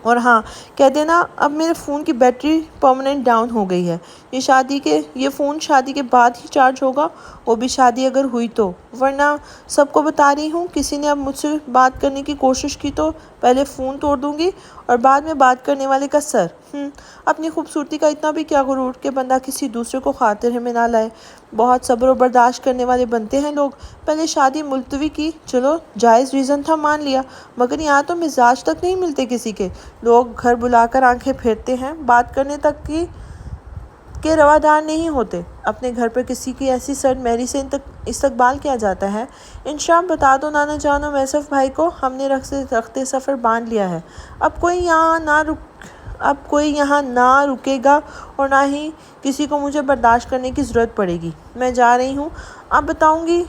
اور ہاں، کہہ دینا اب میرے فون کی بیٹری پرماننٹ ڈاؤن ہو گئی ہے۔ یہ فون شادی کے بعد ہی چارج ہوگا، وہ بھی شادی اگر ہوئی تو، ورنہ سب کو بتا رہی ہوں، کسی نے اب مجھ سے بات کرنے کی کوشش کی تو پہلے فون توڑ دوں گی اور بعد میں بات کرنے والے کا سر۔ اپنی خوبصورتی کا اتنا بھی کیا غرور کہ بندہ کسی دوسرے کو خاطر میں نہ لائے۔ بہت صبر و برداشت کرنے والے بنتے ہیں لوگ۔ پہلے شادی ملتوی کی، چلو جائز ریزن تھا، مان لیا، مگر یہاں تو مزاج تک نہیں ملتے کسی کے۔ لوگ گھر بلا کر آنکھیں پھیرتے ہیں، بات کرنے تک کے روادار نہیں ہوتے۔ اپنے گھر پر کسی کی ایسی سرد مہری سے استقبال کیا جاتا ہے؟ انشا، بتا دو نانا جان اور میسف بھائی کو، ہم نے رخت سفر باندھ لیا ہے۔ اب کوئی یہاں نہ رکے گا اور نہ ہی کسی کو مجھے برداشت کرنے کی ضرورت پڑے گی۔ میں جا رہی ہوں، اب بتاؤں گی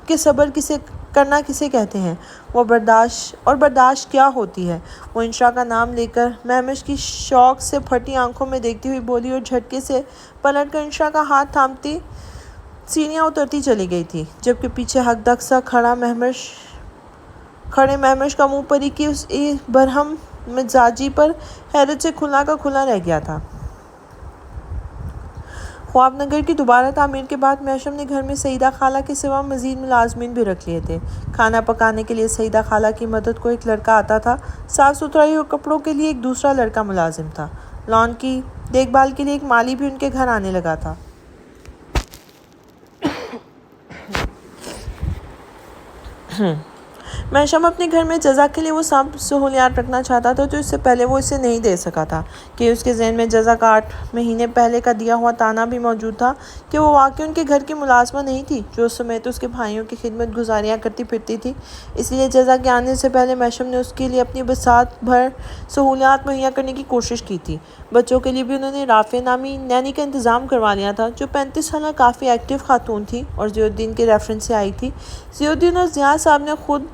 کہ صبر کرنا کسے کہتے ہیں، برداشت کیا ہوتی ہے۔ وہ انشا کا نام لے کر مہمش کی شوق سے پھٹی آنکھوں میں دیکھتی ہوئی بولی، اور جھٹکے سے پلٹ کر انشا کا ہاتھ تھامتی سیڑھیاں اترتی چلی گئی تھی، جبکہ پیچھے ہک سا کھڑے مہمش کا منہ پری کی اس برہم مزاجی پر حیرت سے کھلا کا کھلا رہ گیا تھا۔ خواب نگر کی دوبارہ تعمیر کے بعد میشم نے گھر میں سعیدہ خالہ کے سوا مزید ملازمین بھی رکھ لیے تھے۔ کھانا پکانے کے لیے سعیدہ خالہ کی مدد کو ایک لڑکا آتا تھا، صاف ستھرائی اور کپڑوں کے لیے ایک دوسرا لڑکا ملازم تھا، لان کی دیکھ بھال کے لیے ایک مالی بھی ان کے گھر آنے لگا تھا۔ میشم اپنے گھر میں جزا کے لیے وہ سب سہولیات رکھنا چاہتا تھا جو اس سے پہلے وہ اسے نہیں دے سکا تھا، کہ اس کے ذہن میں جزا کا 8 مہینے پہلے کا دیا ہوا طعنہ بھی موجود تھا کہ وہ واقعی ان کے گھر کی ملازمہ نہیں تھی، جو اس سمیت اس کے بھائیوں کی خدمت گزاریاں کرتی پھرتی تھی۔ اس لیے جزا کے آنے سے پہلے میشم نے اس کے لیے اپنی بساط بھر سہولیات مہیا کرنے کی کوشش کی تھی۔ بچوں کے لیے بھی انہوں نے رافع نامی نینی کا انتظام کروا لیا تھا، جو 35 سالہ کافی ایکٹیو خاتون تھی اور ضیاء الدین کے ریفرنس سے آئی تھی۔ ضیاء الدین اور ضیاء صاحب نے خود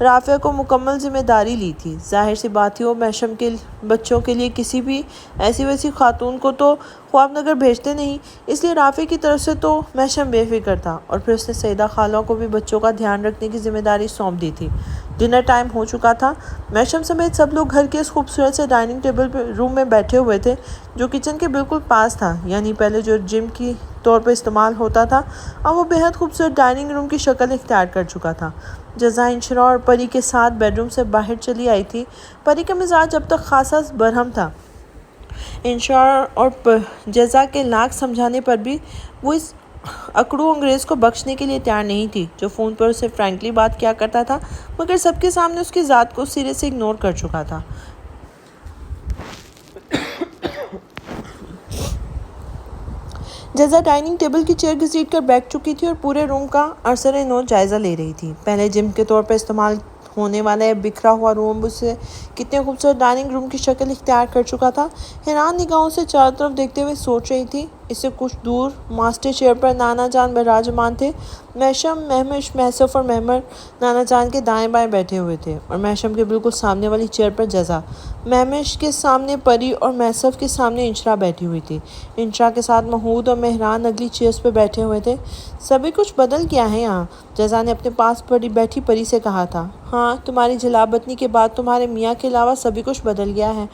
رافعہ کو مکمل ذمہ داری لی تھی۔ ظاہر سی بات تھی وہ محشم کے بچوں کے لیے کسی بھی ایسی ویسی خاتون کو تو خواب نگر بھیجتے نہیں، اس لیے رافعہ کی طرف سے تو محشم بے فکر تھا، اور پھر اس نے سیدہ خالہ کو بھی بچوں کا دھیان رکھنے کی ذمہ داری سونپ دی تھی۔ ڈنر ٹائم ہو چکا تھا۔ محشم سمیت سب لوگ گھر کے اس خوبصورت سے ڈائننگ ٹیبل روم میں بیٹھے ہوئے تھے جو کچن کے بالکل پاس تھا، یعنی پہلے جو جم کی طور پر استعمال ہوتا تھا اب وہ بہت خوبصورت ڈائننگ روم کی شکل اختیار کر چکا تھا۔ جزا انشراء اور پری کے ساتھ بیڈ روم سے باہر چلی آئی تھی۔ پری کا مزاج اب تک خاصا برہم تھا۔ انشراء اور جزا کے لاکھ سمجھانے پر بھی وہ اس اکڑو انگریز کو بخشنے کے لیے تیار نہیں تھی جو فون پر اسے فرینکلی بات کیا کرتا تھا مگر سب کے سامنے اس کی ذات کو سرے سے اگنور کر چکا تھا۔ جزا ڈائننگ ٹیبل کی چیئر گھسیٹ کر بیٹھ چکی تھی اور پورے روم کا ارسرِ نو جائزہ لے رہی تھی۔ پہلے جم کے طور پر استعمال ہونے والا یہ بکھرا ہوا روم اسے کتنے خوبصورت ڈائننگ روم کی شکل اختیار کر چکا تھا۔ حیران نگاہوں سے چاروں طرف دیکھتے ہوئے سوچ رہی تھی۔ اس سے کچھ دور ماسٹر چیئر پر نانا جان براجمان تھے۔ محشم، مہمش، محسف اور مہمر نانا جان کے دائیں بائیں بیٹھے ہوئے تھے اور محشم کے بالکل سامنے والی چیئر پر جزا، مہمش کے سامنے پری اور محسف کے سامنے انشراء بیٹھی ہوئی تھی۔ انشراء کے ساتھ محمود اور مہران اگلی چیئرز پہ بیٹھے ہوئے تھے۔ سبھی کچھ بدل گیا ہے یہاں، جزا نے اپنے پاس بیٹھی پری سے کہا تھا۔ ہاں، تمہاری جلابطنی کے بعد تمہارے میاں کے علاوہ سبھی کچھ بدل گیا ہے۔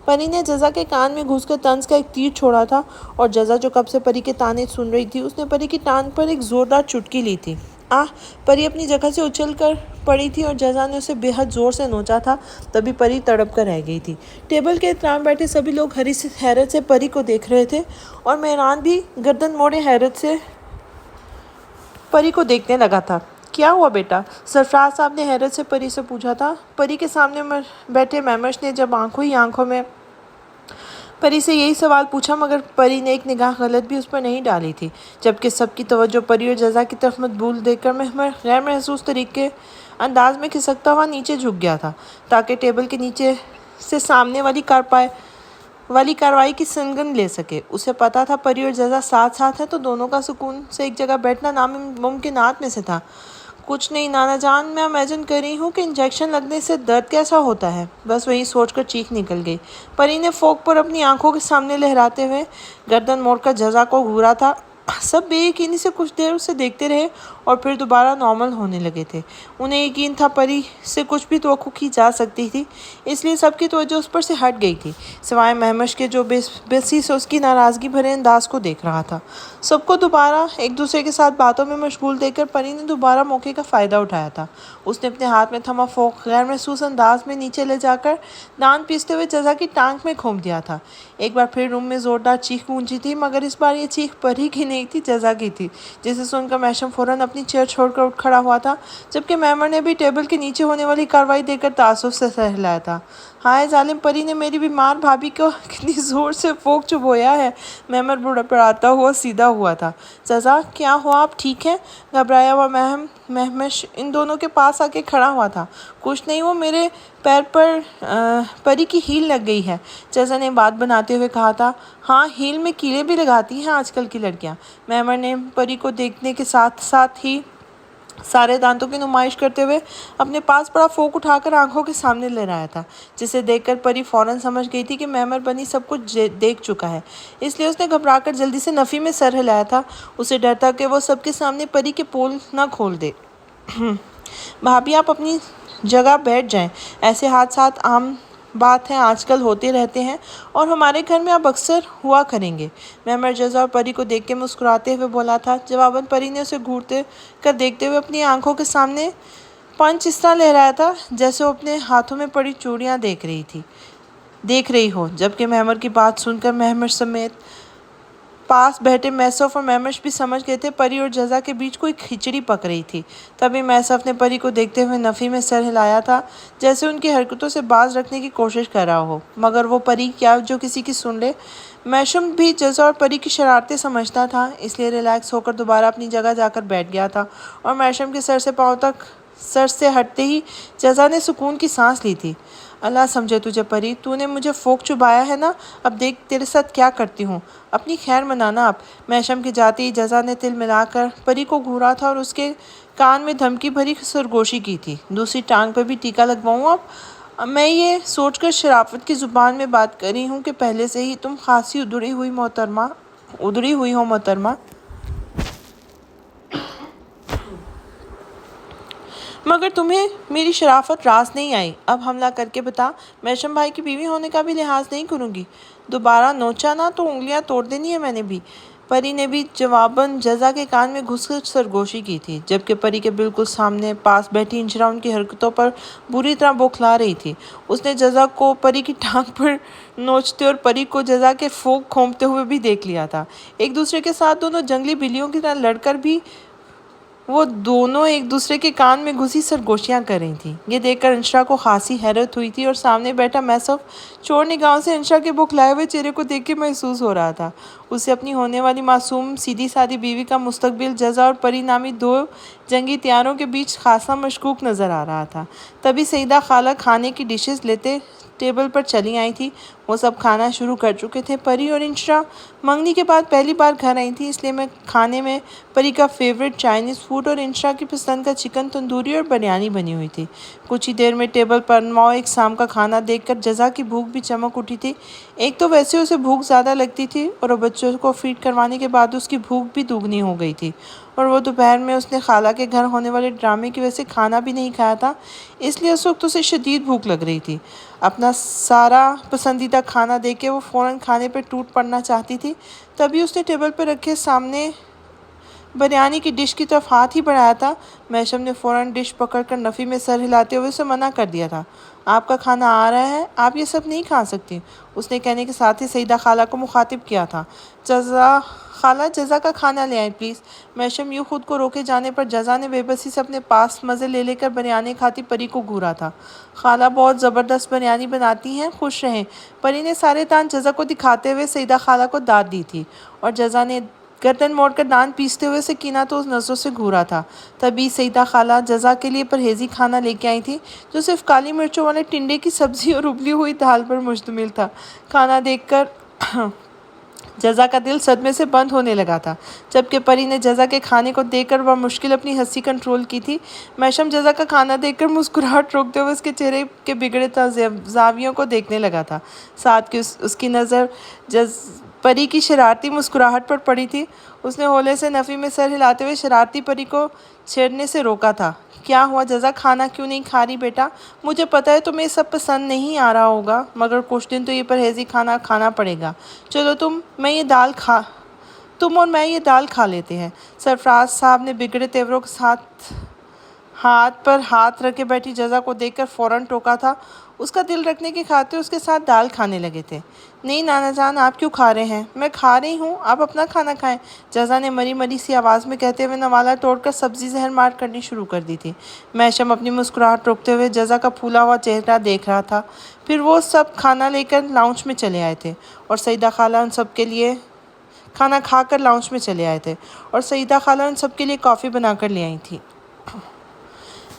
پری نے جزا کے کان میں گھس کر طنز کا ایک تیر چھوڑا تھا اور جزا جو کب سے پری کے تانے سن رہی تھی اس نے پری کی ٹانگ پر ایک زوردار چٹکی لی تھی۔ آہ! پری اپنی جگہ سے اچھل کر پڑی تھی اور جزا نے اسے بے حد زور سے نوچا تھا، تبھی پری تڑپ کر رہ گئی تھی۔ ٹیبل کے اطراف بیٹھے سبھی لوگ حیرت سے پری کو دیکھ رہے تھے اور مہران بھی گردن موڑے حیرت سے پری کو دیکھنے لگا تھا۔ کیا ہوا بیٹا؟ سرفراز صاحب نے حیرت سے پری سے پوچھا تھا۔ پری کے سامنے بیٹھے مہمش نے جب آنکھوں میں پری سے یہی سوال پوچھا مگر پری نے ایک نگاہ غلط بھی اس پر نہیں ڈالی تھی، جبکہ سب کی توجہ پری اور جزا کی طرف مبذول دیکھ کر مہمر غیر محسوس طریقے انداز میں کھسکتا ہوا نیچے جھک گیا تھا تاکہ ٹیبل کے نیچے سے سامنے والی کارروائی کی سنگن لے سکے۔ اسے پتا تھا پری اور جزا ساتھ ہیں تو دونوں کا سکون سے ایک جگہ بیٹھنا ناممکنات میں سے تھا۔ کچھ نہیں نانا جان، میں امیجن کر رہی ہوں کہ انجیکشن لگنے سے درد کیسا ہوتا ہے، بس وہی سوچ کر چیخ نکل گئی۔ پری نے فوک پر اپنی آنکھوں کے سامنے لہراتے ہوئے گردن موڑ کر جزا کو گھورا تھا۔ سب بے یقینی سے کچھ دیر اسے دیکھتے رہے اور پھر دوبارہ نارمل ہونے لگے تھے۔ انہیں یقین تھا پری سے کچھ بھی توقع کی جا سکتی تھی، اس لیے سب کی توجہ اس پر سے ہٹ گئی تھی سوائے مہمش کے جو بسی سے اس کی ناراضگی بھرے انداز کو دیکھ رہا تھا۔ سب کو دوبارہ ایک دوسرے کے ساتھ باتوں میں مشغول دیکھ کر پری نے دوبارہ موقع کا فائدہ اٹھایا تھا۔ اس نے اپنے ہاتھ میں تھما فوک غیر محسوس انداز میں نیچے لے جا کر دان پیستے ہوئے جزا کی ٹانگ میں گھونپ دیا تھا۔ ایک بار پھر روم میں زوردار چیخ گونجی تھی مگر اس بار یہ چیخ پری کی نہیں تھی، جزا کی تھی، جسے سن کر محشم فوراً اپنی چیئر چھوڑ کر اٹھ کھڑا ہوا تھا، جبکہ مہمر نے بھی ٹیبل کے نیچے ہونے والی کارروائی دیکھ کر تعصب سے سر ہلایا تھا۔ ہائے ظالم، پری نے میری بیمار بھابھی کو کتنی زور سے فوک چبویا ہے۔ مہمر بڑبڑاتا ہوا سیدھا ہوا تھا۔ جزا، کیا ہوا، آپ ٹھیک ہیں؟ گھبرایا ہوا مہمش ان دونوں کے پاس آ کے کھڑا ہوا تھا۔ کچھ نہیں، وہ میرے پیر پر پری کی ہیل لگ گئی ہے، جزا نے بات بناتے ہوئے کہا تھا۔ ہاں، ہیل میں کیلیں بھی لگاتی ہیں آج کل کی لڑکیاں۔ مہمر نے پری کو دیکھنے کے ساتھ ساتھ ہی سارے دانتوں کی نمائش کرتے ہوئے اپنے پاس پڑا فوک اٹھا کر آنکھوں کے سامنے لہرایا تھا، جسے دیکھ کر پری فوراً سمجھ گئی تھی کہ مہمر بنی سب کچھ دیکھ چکا ہے، اس لیے اس نے گھبرا کر جلدی سے نفی میں سر ہلایا تھا۔ اسے ڈر تھا کہ وہ سب کے سامنے پری کے پول نہ کھول دے۔ بھابھی، آپ اپنی جگہ بیٹھ جائیں، ایسے حادثات عام بات ہے، آج کل ہوتے رہتے ہیں اور ہمارے گھر میں اب اکثر ہوا کریں گے۔ مہمر جزا اور پری کو دیکھ کے مسکراتے ہوئے بولا تھا۔ جواباً پری نے اسے گھورتے کر دیکھتے ہوئے اپنی آنکھوں کے سامنے پنچ اس طرح لہرایا تھا جیسے وہ اپنے ہاتھوں میں پڑی چوڑیاں دیکھ رہی ہو، جبکہ مہمر کی بات سن کر مہمر سمیت پاس بیٹھے محسف اور مہمش بھی سمجھ گئے تھے پری اور جزا کے بیچ کوئی کھچڑی پک رہی تھی۔ تبھی محسف نے پری کو دیکھتے ہوئے نفی میں سر ہلایا تھا جیسے ان کی حرکتوں سے باز رکھنے کی کوشش کر رہا ہو، مگر وہ پری کیا جو کسی کی سن لے۔ محشم بھی جزا اور پری کی شرارتیں سمجھتا تھا، اس لیے ریلیکس ہو کر دوبارہ اپنی جگہ جا کر بیٹھ گیا تھا اور محشم کے سر سے پاؤں تک سر سے ہٹتے ہی جزا نے سکون کی سانس لی تھی۔ اللہ سمجھے تجھے پری، تو نے مجھے فوق چبایا ہے نا، اب دیکھ تیرے ساتھ کیا کرتی ہوں، اپنی خیر منانا اب۔ محشم کے جاتے ہی جزا نے تل ملا کر پری کو گھورا تھا اور اس کے کان میں دھمکی بھری سرگوشی کی تھی۔ دوسری ٹانگ پہ بھی ٹیکا لگواؤں اب؟ میں یہ سوچ کر شرافت کی زبان میں بات کر رہی ہوں کہ پہلے سے ہی تم خاصی ادھری ہوئی ہو محترمہ، مگر تمہیں میری شرافت راس نہیں آئی۔ اب حملہ کر کے بتا، محشم بھائی کی بیوی ہونے کا بھی لحاظ نہیں کروں گی۔ دوبارہ نوچا نا تو انگلیاں توڑ دینی ہے میں نے بھی۔ پری نے بھی جواباً جزا کے کان میں گھس کر سرگوشی کی تھی، جبکہ پری کے بالکل سامنے پاس بیٹھی انشرا ان کی حرکتوں پر بری طرح بوکھلا رہی تھی۔ اس نے جزا کو پری کی ٹانگ پر نوچتے اور پری کو جزا کے پھونک کھونپتے ہوئے بھی دیکھ لیا تھا۔ ایک دوسرے کے ساتھ دونوں جنگلی بلیوں کی طرح لڑ کر بھی وہ دونوں ایک دوسرے کے کان میں گھسی سرگوشیاں کر رہی تھیں۔ یہ دیکھ کر انشرا کو خاصی حیرت ہوئی تھی اور سامنے بیٹھا میسف چور نگاہوں سے انشرا کے بوکھلائے ہوئے چہرے کو دیکھ کے محسوس ہو رہا تھا۔ اسے اپنی ہونے والی معصوم سیدھی سادھی بیوی کا مستقبل جزا اور پری نامی دو جنگی طیاروں کے بیچ خاصا مشکوک نظر آ رہا تھا۔ تبھی سیدہ خالہ کھانے کی ڈشز لیتے ٹیبل پر چلی آئی تھی۔ وہ سب کھانا شروع کر چکے تھے۔ پری اور انشرا منگنی کے بعد پہلی بار گھر آئی تھی، اس لیے میں کھانے میں پری کا فیوریٹ چائنیز فوڈ اور انشرا کی پسند کا چکن تندوری اور بریانی بنی ہوئی تھی۔ کچھ ہی دیر میں ٹیبل پر ایک شام کا کھانا دیکھ کر جزا کی بھوک بھی چمک اٹھی تھی۔ ایک تو ویسے اسے بھوک زیادہ لگتی تھی اور بچوں کو فیڈ کروانے کے بعد اس کی بھوک بھی دوگنی ہو گئی تھی، اور وہ دوپہر میں اس نے خالہ کے گھر ہونے والے ڈرامے کی وجہ سے کھانا بھی نہیں کھایا تھا، اس لیے اس وقت اسے شدید بھوک لگ رہی تھی۔ اپنا سارا پسندیدہ کھانا دیکھ کے وہ فوراً کھانے پہ ٹوٹ پڑنا چاہتی تھی۔ تبھی اس نے ٹیبل پہ رکھے سامنے بریانی کی ڈش کی طرف ہاتھ ہی بڑھایا تھا۔ محشم نے فوراً ڈش پکڑ کر نفی میں سر ہلاتے ہوئے اسے منع کر دیا تھا۔ آپ کا کھانا آ رہا ہے، آپ یہ سب نہیں کھا سکتی، اس نے کہنے کے ساتھ ہی سیدہ خالہ کو مخاطب کیا تھا۔ خالہ جزا کا کھانا لے آئیں پلیز۔ محشم یوں خود کو روکے جانے پر جزا نے بے بسی سے اپنے پاس مزے لے لے کر بریانی کھاتی پری کو گھورا تھا۔ خالہ بہت زبردست بریانی بناتی ہیں، خوش رہیں۔ پری نے سارے دانت جزا کو دکھاتے ہوئے سیدہ خالہ کو داد دی تھی، اور جزا نے گردن موڑ کر دانت پیستے ہوئے اسے کینہ تو نظروں سے گھورا تھا۔ تبھی سیدہ خالہ جزا کے لیے پرہیزی کھانا لے کے آئی تھی، جو صرف کالی مرچوں والے ٹنڈے کی سبزی اور ابلی ہوئی دال پر مشتمل تھا۔ کھانا دیکھ کر جزا کا دل صدمے سے بند ہونے لگا تھا، جبکہ پری نے جزا کے کھانے کو دیکھ کر بمشکل اپنی ہنسی کنٹرول کی تھی۔ محشم جزا کا کھانا دیکھ کر مسکراہٹ روکتے ہوئے اس کے چہرے کے بگڑے زاویوں کو دیکھنے لگا تھا، ساتھ کہ اس کی نظر پری کی شرارتی مسکراہٹ پر پڑی تھی۔ اس نے ہولے سے نفی میں سر ہلاتے ہوئے شرارتی پری کو چھیڑنے سے روکا تھا۔ کیا ہوا جزا، کھانا کیوں نہیں کھا رہی بیٹا؟ مجھے پتہ ہے تمہیں یہ سب پسند نہیں آ رہا ہوگا، مگر کچھ دن تو یہ پرہیزی کھانا کھانا پڑے گا۔ چلو تم اور میں یہ دال کھا لیتے ہیں۔ سرفراز صاحب نے بگڑے تیوروں کے ساتھ ہاتھ پر ہاتھ رکھے بیٹھی جزا کو دیکھ کر فوراً ٹوکا تھا۔ اس کا دل رکھنے کی خاطر اس کے ساتھ دال کھانے لگے تھے۔ نہیں نانا جان، آپ کیوں کھا رہے ہیں؟ میں کھا رہی ہوں، آپ اپنا کھانا کھائیں، جزا نے مری مری سی آواز میں کہتے ہوئے نوالا توڑ کر سبزی زہر مار کرنی شروع کر دی تھی۔ محشم اپنی مسکراہٹ روکتے ہوئے جزا کا پھولا ہوا چہرہ دیکھ رہا تھا۔ پھر وہ سب کھانا لے کر لاؤنج میں چلے آئے تھے، اور سیدہ خالہ ان سب کے لیے کھانا کھا کر لاؤنج میں چلے آئے تھے اور سیدہ خالہ ان سب کے لیے کافی بنا کر لے آئی تھی۔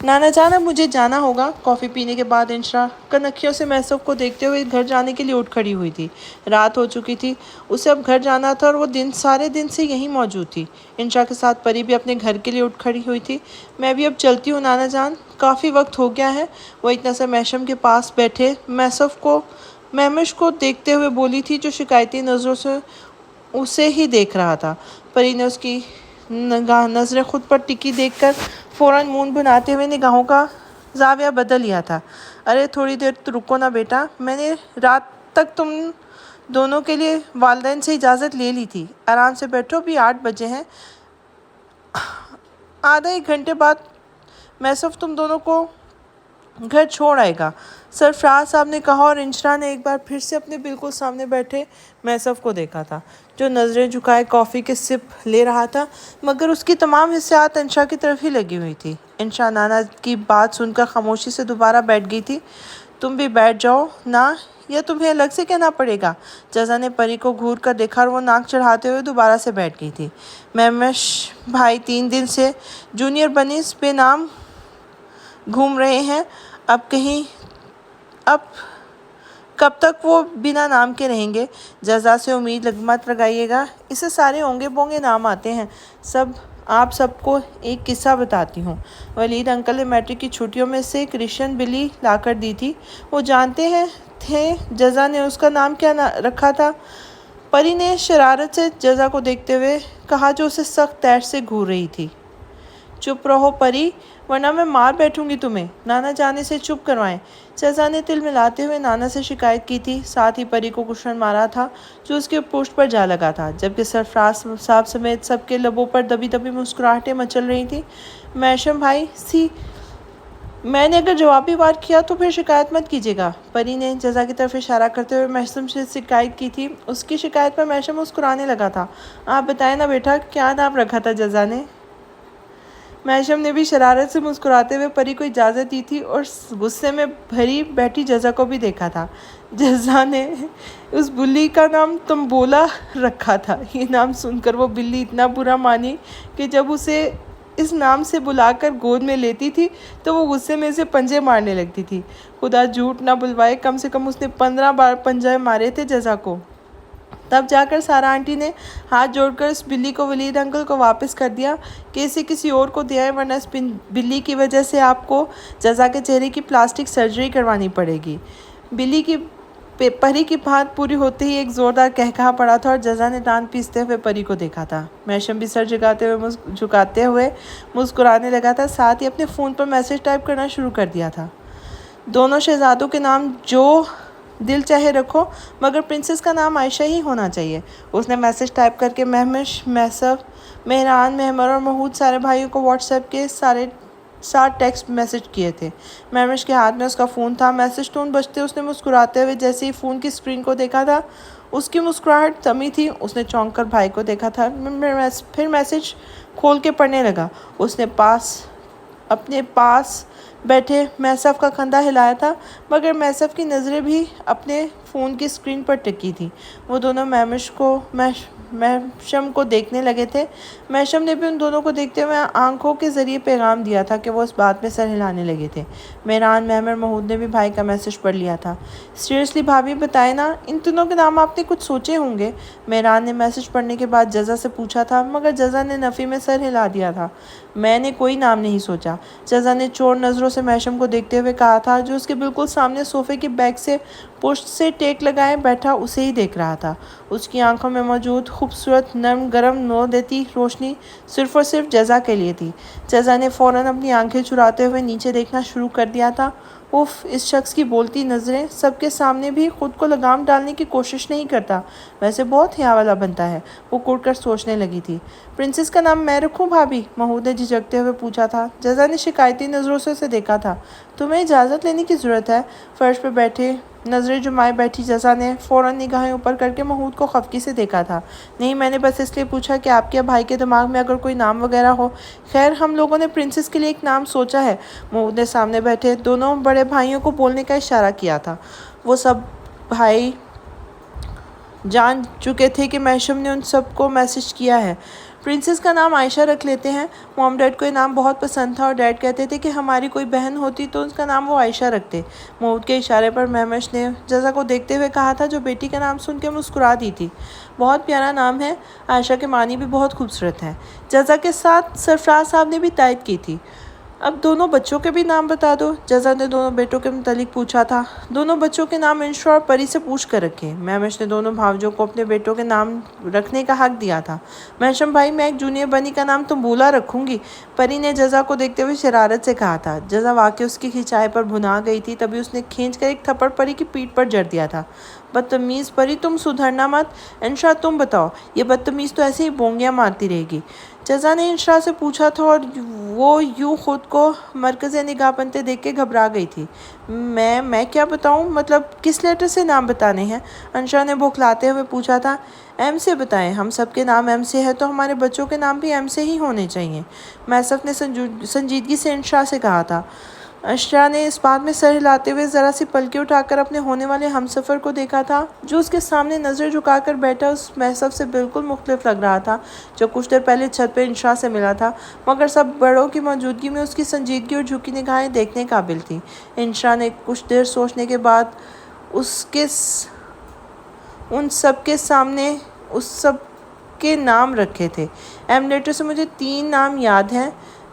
نانا جان، اب مجھے جانا ہوگا۔ کافی پینے کے بعد انشرا کنکھیوں سے محسوف کو دیکھتے ہوئے گھر جانے کے لیے اٹھ کھڑی ہوئی تھی۔ رات ہو چکی تھی، اسے اب گھر جانا تھا اور وہ سارے دن سے یہیں موجود تھی۔ انشرا کے ساتھ پری بھی اپنے گھر کے لیے اٹھ کھڑی ہوئی تھی۔ میں بھی اب چلتی ہوں نانا جان، کافی وقت ہو گیا ہے، وہ اتنا سا محشم کے پاس بیٹھے مہمش کو دیکھتے ہوئے بولی تھی، جو شکایتی نظروں سے اسے ہی دیکھ رہا تھا۔ پری نے اس کی نظریں خود پر ٹکی دیکھ کر فوراً منہ بناتے ہوئے نگاہوں کا زاویہ بدل لیا تھا۔ ارے تھوڑی دیر تو رکو نا بیٹا، میں نے رات تک تم دونوں کے لیے والدین سے اجازت لے لی تھی، آرام سے بیٹھو، ابھی 8 بجے ہیں، آدھا ایک گھنٹے بعد محسف تم دونوں کو گھر چھوڑ آئے گا، سرفراز صاحب نے کہا، اور انشرا نے ایک بار پھر سے اپنے بالکل سامنے بیٹھے محسف کو دیکھا تھا، جو نظریں جھکائے کافی کے سپ لے رہا تھا، مگر اس کی تمام حسیات انشرا کی طرف ہی لگی ہوئی تھی۔ انشرا نانا کی بات سن کر خاموشی سے دوبارہ بیٹھ گئی تھی۔ تم بھی بیٹھ جاؤ نا، یا تمہیں الگ سے کہنا پڑے گا؟ جزا نے پری کو گھور کر دیکھا اور وہ ناک چڑھاتے ہوئے دوبارہ سے بیٹھ گئی تھی۔ مہمش بھائی 3 دن سے جونیئر بنس بے نام گھوم رہے ہیں، اب کب تک وہ بنا نام کے رہیں گے؟ جزا سے امید مت لگائیے گا، اسے سارے اونگے بونگے نام آتے ہیں۔ آپ سب کو ایک قصہ بتاتی ہوں۔ ولید انکل نے میٹرک کی چھٹیوں میں سے کرسچن بلی لا کر دی تھی۔ وہ جانتے تھے جزا نے اس کا نام کیا رکھا تھا؟ پری نے شرارت سے جزا کو دیکھتے ہوئے کہا جو اسے سخت تیش سے گھور رہی تھی۔ چپ رہو پری، ورنہ میں مار بیٹھوں گی تمہیں، نانا جانے سے چپ کروائیں۔ جزا نے تل ملاتے ہوئے نانا سے شکایت کی تھی، ساتھ ہی پری کو کشن مارا تھا جو اس کے پشت پر جا لگا تھا، جبکہ سرفراز صاحب سمیت سب کے لبوں پر دبی دبی مسکراہٹیں مچل رہی تھیں۔ میشم بھائی میں نے اگر جوابی وار کیا تو پھر شکایت مت کیجیے گا۔ پری نے جزا کی طرف اشارہ کرتے ہوئے میشم سے شکایت کی تھی۔ اس کی شکایت پر میشم مسکرانے لگا تھا۔ آپ بتائیں نا بیٹا، کیا نام رکھا تھا جزا نے؟ میشم نے بھی شرارت سے مسکراتے ہوئے پری کو اجازت دی تھی اور غصے میں بھری بیٹھی جزا کو بھی دیکھا تھا۔ جزا نے اس بلی کا نام تمبولا رکھا تھا۔ یہ نام سن کر وہ بلی اتنا برا مانی کہ جب اسے اس نام سے بلا کر گود میں لیتی تھی تو وہ غصے میں اسے پنجے مارنے لگتی تھی۔ خدا جھوٹ نہ بلوائے، کم سے کم اس نے 15 بار پنجے مارے تھے جزا کو۔ تب جا کر سارا آنٹی نے ہاتھ جوڑ کر اس بلی کو ولید انکل کو واپس کر دیا کہ اسے کسی اور کو دے آئے، ورنہ اس بلی کی وجہ سے آپ کو جزا کے چہرے کی پلاسٹک سرجری کروانی پڑے گی۔ پری کی بات پوری ہوتے ہی ایک زوردار قہقہا پڑا تھا اور جزا نے دانت پیستے ہوئے پری کو دیکھا تھا۔ میشم بھی سر جھکاتے ہوئے مسکرانے لگا تھا، ساتھ ہی اپنے فون پر میسج ٹائپ کرنا شروع کر دیا تھا۔ دونوں شہزادوں کے نام جو دل چاہے رکھو، مگر پرنسس کا نام عائشہ ہی ہونا چاہیے۔ اس نے میسج ٹائپ کر کے مہمش، مہران، مہمر اور محمود سارے بھائیوں کو واٹس ایپ کے 60 ٹیکسٹ میسج کیے تھے۔ مہمش کے ہاتھ میں اس کا فون تھا۔ میسج ٹون بجتے اس نے مسکراتے ہوئے جیسے ہی فون کی اسکرین کو دیکھا تھا، اس کی مسکراہٹ تھمی تھی۔ اس نے چونک کر بھائی کو دیکھا تھا، پھر میسج کھول کے پڑھنے لگا۔ اس نے اپنے پاس بیٹھے میسف کا کندھا ہلایا تھا، مگر میسف کی نظریں بھی اپنے فون کی اسکرین پر ٹکی تھیں۔ وہ دونوں میشم کو دیکھنے لگے تھے۔ میشم نے بھی ان دونوں کو دیکھتے ہوئے آنکھوں کے ذریعے پیغام دیا تھا کہ وہ اس بات میں سر ہلانے لگے تھے۔ مہران، مہمر، محمود نے بھی بھائی کا میسج پڑھ لیا تھا۔ سیریسلی بھابھی، بتائیں نا، ان تینوں کے نام آپ نے کچھ سوچے ہوں گے؟ مہران نے میسج پڑھنے کے بعد جزا سے پوچھا تھا، مگر جزا نے نفی میں سر ہلا دیا تھا۔ میں نے کوئی نام نہیں سوچا، جزا نے چور نظروں سے میشم کو دیکھتے ہوئے کہا تھا، جو اس کے بالکل سامنے صوفے کے بیک سے پشت سے ٹیک لگائے بیٹھا اسے ہی دیکھ رہا تھا۔ اس کی آنکھوں میں موجود خوبصورت، نرم، گرم، نور دیتی روشنی صرف اور صرف جزا کے لیے تھی۔ جزا نے فوراً اپنی آنکھیں چراتے ہوئے نیچے دیکھنا شروع کر دیا تھا۔ اف، اس شخص کی بولتی نظریں، سب کے سامنے بھی خود کو لگام ڈالنے کی کوشش نہیں کرتا، ویسے بہت حیا والا بنتا ہے۔ وہ کڑ کر سوچنے لگی تھی۔ پرنسس کا نام میں رکھوں بھابھی؟ محمود نے جھجکتے ہوئے پوچھا تھا۔ جزا نے شکایتی نظروں سے اسے دیکھا تھا۔ تمہیں اجازت لینے کی ضرورت ہے۔ فرش پہ بیٹھے نظریں جمائے بیٹھی جزا نے فوراً نگاہیں اوپر کر کے محمود کو خفگی سے دیکھا تھا۔ نہیں، میں نے بس اس لیے پوچھا کہ آپ کے بھائی کے دماغ میں اگر کوئی نام وغیرہ ہو۔ خیر، ہم لوگوں نے پرنسس کے لیے ایک نام سوچا ہے۔ محمود نے سامنے بیٹھے دونوں بڑے بھائیوں کو بولنے کا اشارہ کیا تھا۔ وہ سب بھائی جان چکے تھے کہ میشم نے ان سب کو میسج کیا ہے۔ پرنسس کا نام عائشہ رکھ لیتے ہیں۔ موم ڈیڈ کو یہ نام بہت پسند تھا اور ڈیڈ کہتے تھے کہ ہماری کوئی بہن ہوتی تو اس کا نام وہ عائشہ رکھتے۔ محمود کے اشارے پر مہمش نے جزا کو دیکھتے ہوئے کہا تھا، جو بیٹی کا نام سن کے مسکرا دی تھی۔ بہت پیارا نام ہے، عائشہ کے معنی بھی بہت خوبصورت ہے۔ جزا کے ساتھ سرفراز صاحب نے بھی تائید کی تھی۔ اب دونوں بچوں کے بھی نام بتا دو، جزا نے دونوں بیٹوں کے متعلق پوچھا تھا۔ دونوں بچوں کے نام انشا اور پری سے پوچھ کر رکھے۔ مہمش نے دونوں بھاوجوں کو اپنے بیٹوں کے نام رکھنے کا حق دیا تھا۔ میشم بھائی، میں ایک جونیئر بنی کا نام تمبولا رکھوں گی، پری نے جزا کو دیکھتے ہوئے شرارت سے کہا تھا۔ جزا واقعی اس کی کھنچائی پر بھنا گئی تھی، تبھی اس نے کھینچ کر ایک تھپڑ پری کی پیٹھ پر جڑ دیا تھا۔ بدتمیز پری، تم سدھرنا مت۔ انشا، تم بتاؤ، یہ بدتمیز تو ایسے ہی بونگیاں مارتی رہے گی؟ جزا نے انشا سے پوچھا تھا اور وہ یوں خود کو مرکز نگاہ بنتے دیکھ کے گھبرا گئی تھی۔ میں کیا بتاؤں؟ مطلب کس لیٹر سے نام بتانے ہیں؟ انشا نے بھوکلاتے ہوئے پوچھا تھا۔ ایم سے بتائیں، ہم سب کے نام ایم سے ہے تو ہمارے بچوں کے نام بھی ایم سے ہی ہونے چاہیے، میسف نے سنجیدگی سے انشا سے کہا تھا۔ اشرا نے اس بات میں سر ہلاتے ہوئے ذرا سی پلکیں اٹھا کر اپنے ہونے والے ہمسفر کو دیکھا تھا جو اس کے سامنے نظر جھکا کر بیٹھا اس محسب سے بالکل مختلف لگ رہا تھا جو کچھ دیر پہلے چھت پہ انشا سے ملا تھا، مگر سب بڑوں کی موجودگی میں اس کی سنجیدگی اور جھکی نگاہیں دیکھنے قابل تھیں۔ انشا نے کچھ دیر سوچنے کے بعد ان سب کے سامنے اس سب کے نام رکھے تھے۔ ایمولیٹر سے مجھے 3 نام یاد ہیں،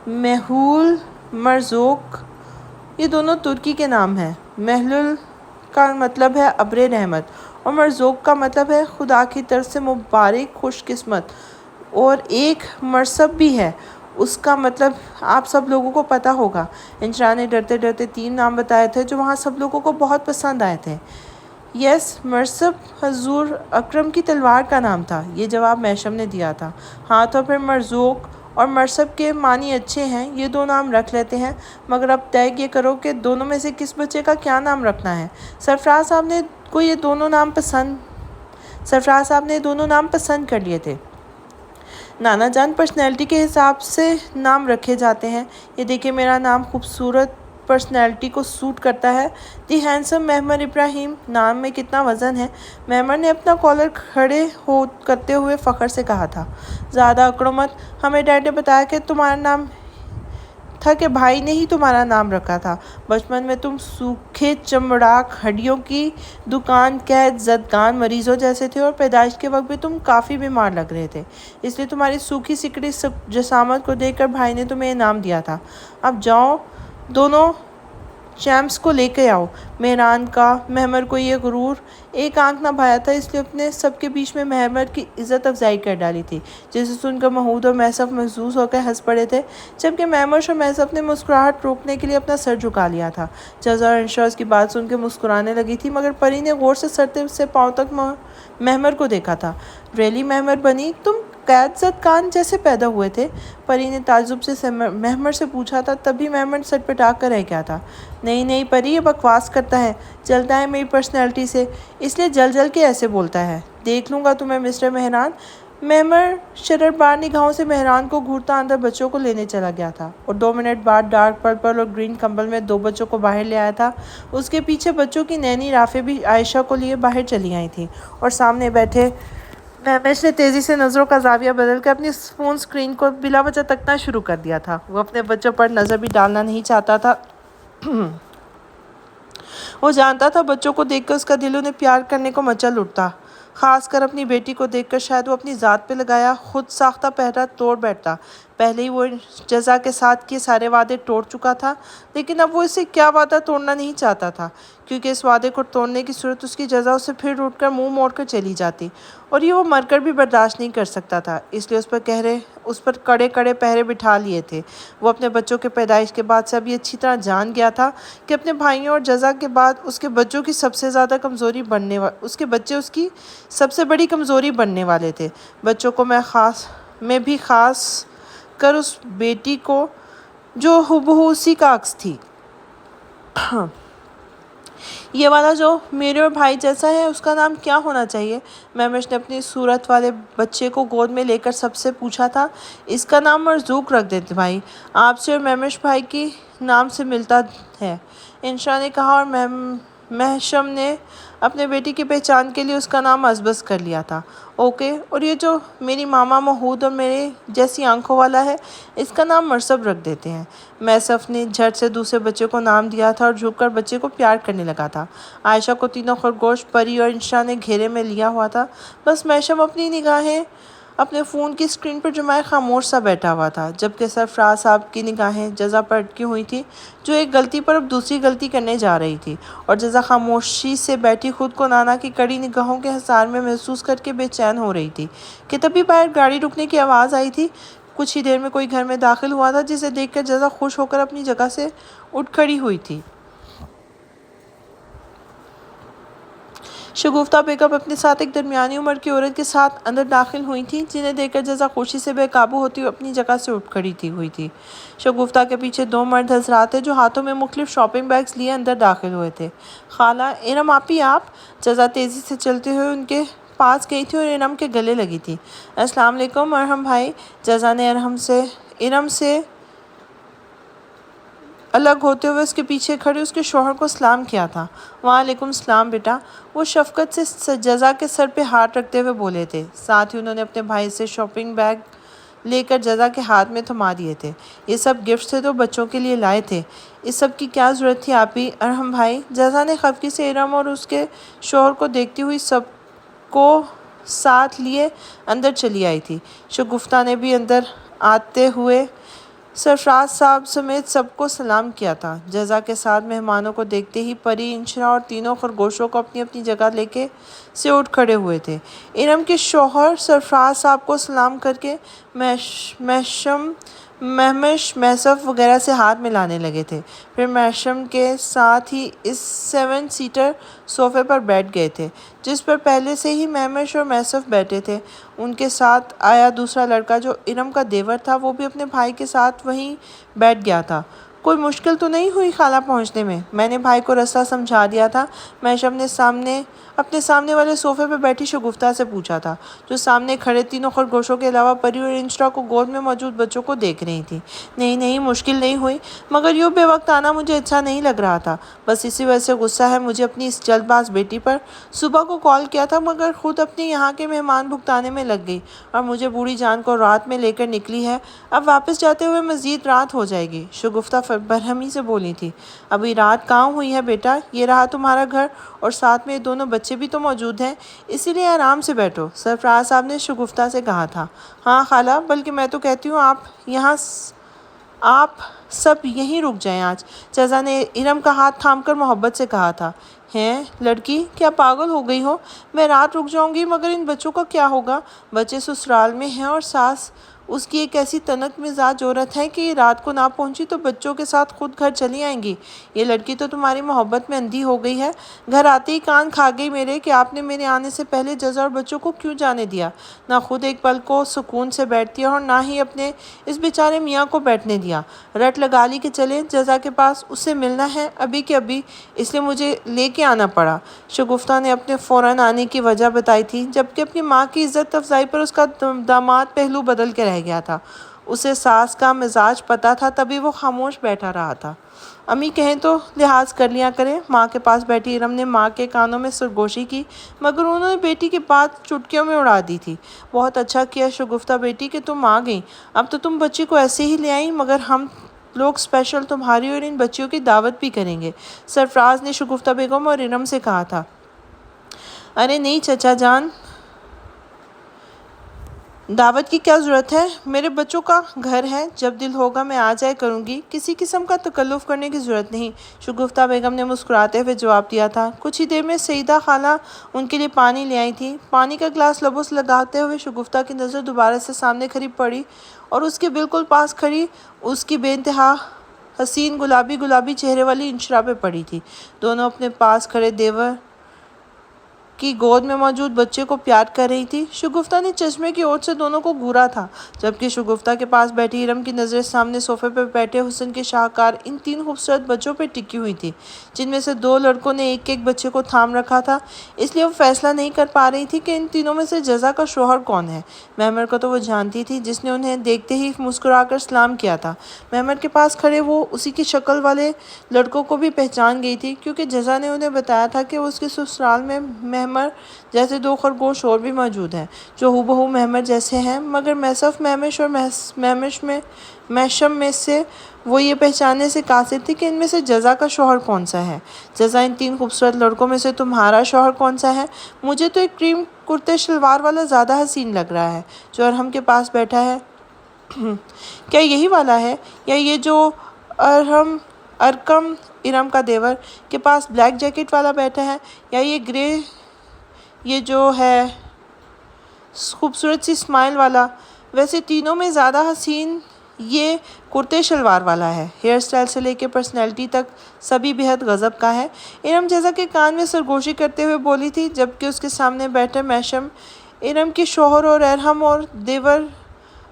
محلول، مرزوق۔ یہ دونوں ترکی کے نام ہیں۔ محلول کا مطلب ہے ابر رحمت اور مرزوق کا مطلب ہے خدا کی طرف سے مبارک خوش قسمت، اور ایک مرصب بھی ہے، اس کا مطلب آپ سب لوگوں کو پتہ ہوگا۔ انشا نے ڈرتے ڈرتے 3 نام بتائے تھے جو وہاں سب لوگوں کو بہت پسند آئے تھے۔ یس، مرصب حضور اکرم کی تلوار کا نام تھا، یہ جواب محشم نے دیا تھا۔ ہاں تو پھر مرزوق اور مرصب کے معنی اچھے ہیں، یہ 2 نام رکھ لیتے ہیں، مگر اب طے یہ کرو کہ دونوں میں سے کس بچے کا کیا نام رکھنا ہے۔ سرفراز صاحب نے یہ دونوں نام پسند کر لیے تھے۔ نانا جان، پرسنالٹی کے حساب سے نام رکھے جاتے ہیں، یہ دیکھیں میرا نام خوبصورت پرسنالٹی کو سوٹ کرتا ہے، دی ہینڈسم معمر ابراہیم۔ نام میں کتنا وزن ہے۔ معمر نے اپنا کالر کھڑے کرتے ہوئے فخر سے کہا تھا۔ زیادہ اکڑو مت، ہمیں ڈیڈ نے بتایا کہ تمہارا نام تھا کہ بھائی نے ہی تمہارا نام رکھا تھا۔ بچپن میں تم سوکھے چمڑاک، ہڈیوں کی دکان، قحط زدگان مریضوں جیسے تھے، اور پیدائش کے وقت بھی تم کافی بیمار لگ رہے تھے، اس لیے تمہاری سوکھی سکڑی جسامت کو دیکھ کر بھائی نے تمہیں انعام دیا تھا۔ اب جاؤ، دونوں چیمپس کو لے کے آؤ۔ مہران کا معمر کو یہ غرور ایک آنکھ نہ بھایا تھا، اس لیے اپنے سب کے بیچ میں معمر کی عزت افزائی کر ڈالی تھی، جسے سن کر محمود اور محسف محظوظ ہو کر ہنس پڑے تھے، جبکہ معمر اور محسف نے مسکراہٹ روکنے کے لیے اپنا سر جھکا لیا تھا۔ جزا اور انشا اس کی بات سن کے مسکرانے لگی تھی، مگر پری نے غور سے سر سے پاؤں تک معمر کو دیکھا تھا۔ ریلی معمر بنی، تم قحط زدگان جیسے پیدا ہوئے تھے؟ پری نے تعجب سے معمر سے پوچھا تھا، تب بھی معمر سٹپٹا کر رہ گیا تھا۔ نہیں پری، یہ بکواس کرتا ہے، جلتا ہے میری پرسنالٹی سے، اس لیے جل کے ایسے بولتا ہے۔ دیکھ لوں گا تمہیں مسٹر مہران۔ معمر شرربار نگاہوں سے مہران کو گھورتا اندر بچوں کو لینے چلا گیا تھا، اور 2 منٹ بعد ڈارک پرپل اور گرین کمبل میں 2 بچوں کو باہر لے آیا تھا۔ اس کے پیچھے بچوں کی نینی رافع بھی عائشہ کو لیے باہر چلی آئی تھی، اور سامنے بیٹھے مہمش نے تیزی سے نظروں کا زاویہ بدل کر اپنی فون اسکرین کو بلا وجہ تکنا شروع کر دیا تھا۔ وہ اپنے بچوں پر نظر بھی ڈالنا نہیں چاہتا تھا۔ وہ جانتا تھا بچوں کو دیکھ کر اس کا دل انہیں پیار کرنے کو مچل اٹھتا، خاص کر اپنی بیٹی کو دیکھ کر شاید وہ اپنی ذات پہ لگایا خود ساختہ پہرہ توڑ بیٹھتا۔ پہلے ہی وہ جزا کے ساتھ کیے سارے وعدے توڑ چکا تھا، لیکن اب وہ اسے کیا وعدہ توڑنا نہیں چاہتا تھا، کیونکہ اس وعدے کو توڑنے کی صورت اس کی جزا اسے پھر اٹھ کر منہ موڑ کر چلی جاتی، اور یہ وہ مر کر بھی برداشت نہیں کر سکتا تھا۔ اس لیے اس پر کڑے پہرے بٹھا لیے تھے۔ وہ اپنے بچوں کے پیدائش کے بعد سے اب یہ اچھی طرح جان گیا تھا کہ اپنے بھائیوں اور جزا کے بعد اس کے بچوں کی سب سے زیادہ کمزوری اس کے بچے اس کی سب سے بڑی کمزوری بننے والے تھے۔ بچوں کو میں بھی خاص کر اس بیٹی کو جو ہبہو اسی کا عکس تھی۔ یہ والا جو میرے اور بھائی جیسا ہے، اس کا نام کیا ہونا چاہیے؟ مہمش نے اپنی صورت والے بچے کو گود میں لے کر سب سے پوچھا تھا۔ اس کا نام مرزوق رکھ دیتے بھائی، آپ سے اور مہمش بھائی کی نام سے ملتا ہے، انشا نے کہا، اور محشم نے اپنے بیٹی کی پہچان کے لیے اس کا نام ازبز کر لیا تھا۔ اوکے، اور یہ جو میری ماما محمود اور میرے جیسی آنکھوں والا ہے، اس کا نام مرصب رکھ دیتے ہیں۔ محسف نے جھٹ سے دوسرے بچے کو نام دیا تھا اور جھک کر بچے کو پیار کرنے لگا تھا۔ عائشہ کو تینوں خرگوش پری اور انشا نے گھیرے میں لیا ہوا تھا، بس محشم اپنی نگاہیں اپنے فون کی اسکرین پر جمائے خاموش سا بیٹھا ہوا تھا، جبکہ سرفراز صاحب کی نگاہیں جزا پر اٹکی ہوئی تھی، جو ایک غلطی پر اب دوسری غلطی کرنے جا رہی تھی، اور جزا خاموشی سے بیٹھی خود کو نانا کی کڑی نگاہوں کے حصار میں محسوس کر کے بے چین ہو رہی تھی کہ تبھی باہر گاڑی رکنے کی آواز آئی تھی۔ کچھ ہی دیر میں کوئی گھر میں داخل ہوا تھا، جسے دیکھ کر جزا خوش ہو کر اپنی جگہ سے اٹھ کھڑی ہوئی تھی۔ شگفتہ بیگم اپنے ساتھ ایک درمیانی عمر کی عورت کے ساتھ اندر داخل ہوئی تھیں، جنہیں دیکھ کر جزا خوشی سے بے قابو ہوتی ہوئی اپنی جگہ سے اٹھ کھڑی ہوئی تھی۔ شگفتہ کے پیچھے 2 مرد حضرات تھے جو ہاتھوں میں مختلف شاپنگ بیگز لیے اندر داخل ہوئے تھے۔ خالہ ارم آپی، آپ؟ جزا تیزی سے چلتے ہوئے ان کے پاس گئی تھی اور ارم کے گلے لگی تھی۔ السلام علیکم ارم بھائی۔ جزا نے ارم سے الگ ہوتے ہوئے اس کے پیچھے کھڑے اس کے شوہر کو سلام کیا تھا۔ وعلیکم السلام بیٹا، وہ شفقت سے جزا کے سر پہ ہاتھ رکھتے ہوئے بولے تھے۔ ساتھ ہی انہوں نے اپنے بھائی سے شاپنگ بیگ لے کر جزا کے ہاتھ میں تھما دیے تھے۔ یہ سب گفٹ تھے تو بچوں کے لیے لائے تھے، اس سب کی کیا ضرورت تھی آپی؟ ارحم بھائی، جزا نے خفگی سے ارم اور اس کے شوہر کو دیکھتی ہوئی سب کو ساتھ لیے اندر چلی آئی تھی۔ شگفتہ نے بھی اندر آتے ہوئے سرفراز صاحب سمیت سب کو سلام کیا تھا۔ جزا کے ساتھ مہمانوں کو دیکھتے ہی پری، انشرا اور تینوں خرگوشوں کو اپنی اپنی جگہ لے کے سے اٹھ کھڑے ہوئے تھے۔ ارم کے شوہر سرفراز صاحب کو سلام کر کے مہمش، محسف وغیرہ سے ہاتھ ملانے لگے تھے، پھر محشم کے ساتھ ہی اس 7 سیٹر صوفے پر بیٹھ گئے تھے جس پر پہلے سے ہی مہمش اور محسف بیٹھے تھے۔ ان کے ساتھ آیا دوسرا لڑکا جو ارم کا دیور تھا، وہ بھی اپنے بھائی کے ساتھ وہیں بیٹھ گیا تھا۔ کوئی مشکل تو نہیں ہوئی خالہ پہنچنے میں نے بھائی کو راستہ سمجھا دیا تھا، محشم نے اپنے سامنے والے صوفے پہ بیٹھی شگفتہ سے پوچھا تھا، جو سامنے کھڑے تینوں خرگوشوں کے علاوہ پری اور انشرا کو گود میں موجود بچوں کو دیکھ رہی تھی۔ نہیں مشکل نہیں ہوئی، مگر یوں بے وقت آنا مجھے اچھا نہیں لگ رہا تھا، بس اسی وجہ سے غصہ ہے مجھے اپنی اس جلد باز بیٹی پر۔ صبح کو کال کیا تھا مگر خود اپنے یہاں کے مہمان بھگتانے میں لگ گئی اور مجھے بوڑھی جان کو رات میں لے کر نکلی ہے، اب واپس جاتے ہوئے مزید رات ہو جائے گی۔ شگفتہ برہمی سے بولی تھی۔ ابھی رات کہاں ہوئی ہے بیٹا، یہ رہا تمہارا گھر اور ساتھ میں یہ دونوں بچے بھی تو موجود ہیں، اسی لیے آرام سے بیٹھو، سرفراز صاحب نے شگفتہ سے کہا تھا۔ ہاں خالہ، بلکہ میں تو کہتی ہوں آپ سب یہیں رک جائیں آج، جزا نے ارم کا ہاتھ تھام کر محبت سے کہا تھا۔ ہیں لڑکی، کیا پاگل ہو گئی ہو؟ میں رات رک جاؤں گی مگر ان بچوں کا کیا ہوگا؟ بچے سسرال میں ہیں اور ساس اس کی ایک ایسی تنک مزاج عورت ہے کہ یہ رات کو نہ پہنچی تو بچوں کے ساتھ خود گھر چلی آئیں گی۔ یہ لڑکی تو تمہاری محبت میں اندھی ہو گئی ہے، گھر آتے ہی کان کھا گئی میرے کہ آپ نے میرے آنے سے پہلے جزا اور بچوں کو کیوں جانے دیا، نہ خود ایک پل کو سکون سے بیٹھتی اور نہ ہی اپنے اس بیچارے میاں کو بیٹھنے دیا۔ رٹ لگا لی کہ چلے جزا کے پاس، اس سے ملنا ہے ابھی کے ابھی، اس لیے مجھے لے کے آنا پڑا۔ شگفتہ نے اپنے فوراً آنے کی وجہ بتائی تھی، جبکہ اپنی ماں کی عزت افزائی پر اس کا داماد پہلو بدل کے رہ گیا تھا۔ اسے ساس کا مزاج پتہ تھا، تبھی وہ خاموش بیٹھا رہا تھا۔ امی کہیں تو لحاظ کر لیا کریں۔ ماں کے پاس بیٹھی ارم نے ماں کے کانوں میں سرگوشی کی، مگر انہوں نے بیٹی کی بات چٹکیوں میں اڑا دی تھی۔ بہت اچھا کیا شگفتہ بیٹی کہ تم آ گئیں، اب تو تم بچی کو ایسے ہی لے آئیں، مگر ہم لوگ اسپیشل تمہاری اور ان بچیوں کی دعوت بھی کریں گے، سرفراز نے شگفتہ بیگم اور ارم سے کہا تھا۔ ارے نہیں چچا جان، دعوت کی کیا ضرورت ہے، میرے بچوں کا گھر ہے، جب دل ہوگا میں آ جائے کروں گی، کسی قسم کا تکلف کرنے کی ضرورت نہیں، شگفتہ بیگم نے مسکراتے ہوئے جواب دیا تھا۔ کچھ ہی دیر میں سعیدہ خالہ ان کے لیے پانی لے آئی تھی۔ پانی کا گلاس لبوں سے لگاتے ہوئے شگفتہ کی نظر دوبارہ سے سامنے کھڑی پڑی اور اس کے بالکل پاس کھڑی اس کی بے انتہا حسین گلابی چہرے والی انشرا پہ پڑی تھی۔ دونوں اپنے پاس کھڑے دیور کی گود میں موجود بچے کو پیار کر رہی تھی۔ شگفتہ نے چشمے کی اوٹ سے دونوں کو گھورا تھا، جبکہ شگفتہ کے پاس بیٹھی ارم کی نظریں سامنے صوفے پہ بیٹھے حسن کے شاہکار ان 3 خوبصورت بچوں پہ ٹکی ہوئی تھی، جن میں سے 2 لڑکوں نے ایک ایک بچے کو تھام رکھا تھا، اس لیے وہ فیصلہ نہیں کر پا رہی تھی کہ ان تینوں میں سے جزا کا شوہر کون ہے۔ مہمر کو تو وہ جانتی تھی، جس نے انہیں دیکھتے ہی مسکرا کر سلام کیا تھا۔ مہمر کے پاس کھڑے وہ اسی کی شکل والے لڑکوں کو بھی پہچان گئی تھی، کیونکہ جزا نے انہیں بتایا تھا کہ اس کے سسرال میں مہمر جیسے 2 خرگوش اور بھی موجود ہیں، جو ہو بہو مہمر جیسے ہیں، مگر محسف مہمش اور محشم میں سے وہ یہ پہچاننے سے قاصر تھی کہ ان میں سے جزا کا شوہر کون سا ہے۔ جزا، ان 3 خوبصورت لڑکوں میں سے تمہارا شوہر کون سا ہے؟ مجھے تو ایک کریم کرتے شلوار والا زیادہ حسین لگ رہا ہے، جو ارحم کے پاس بیٹھا ہے۔ کیا یہی والا ہے، یا یہ جو ارکم، ارم کا دیور، کے پاس بلیک جیکٹ والا بیٹھا ہے، یا یہ گرے، یہ جو ہے خوبصورت سی اسمائل والا؟ ویسے تینوں میں زیادہ حسین یہ کرتے شلوار والا ہے، ہیئر سٹائل سے لے کے پرسنالٹی تک سبھی بہت غضب کا ہے۔ ارم جزا کے کان میں سرگوشی کرتے ہوئے بولی تھی، جبکہ اس کے سامنے بیٹھے محشم ارم کے شوہر اور ارحم اور دیور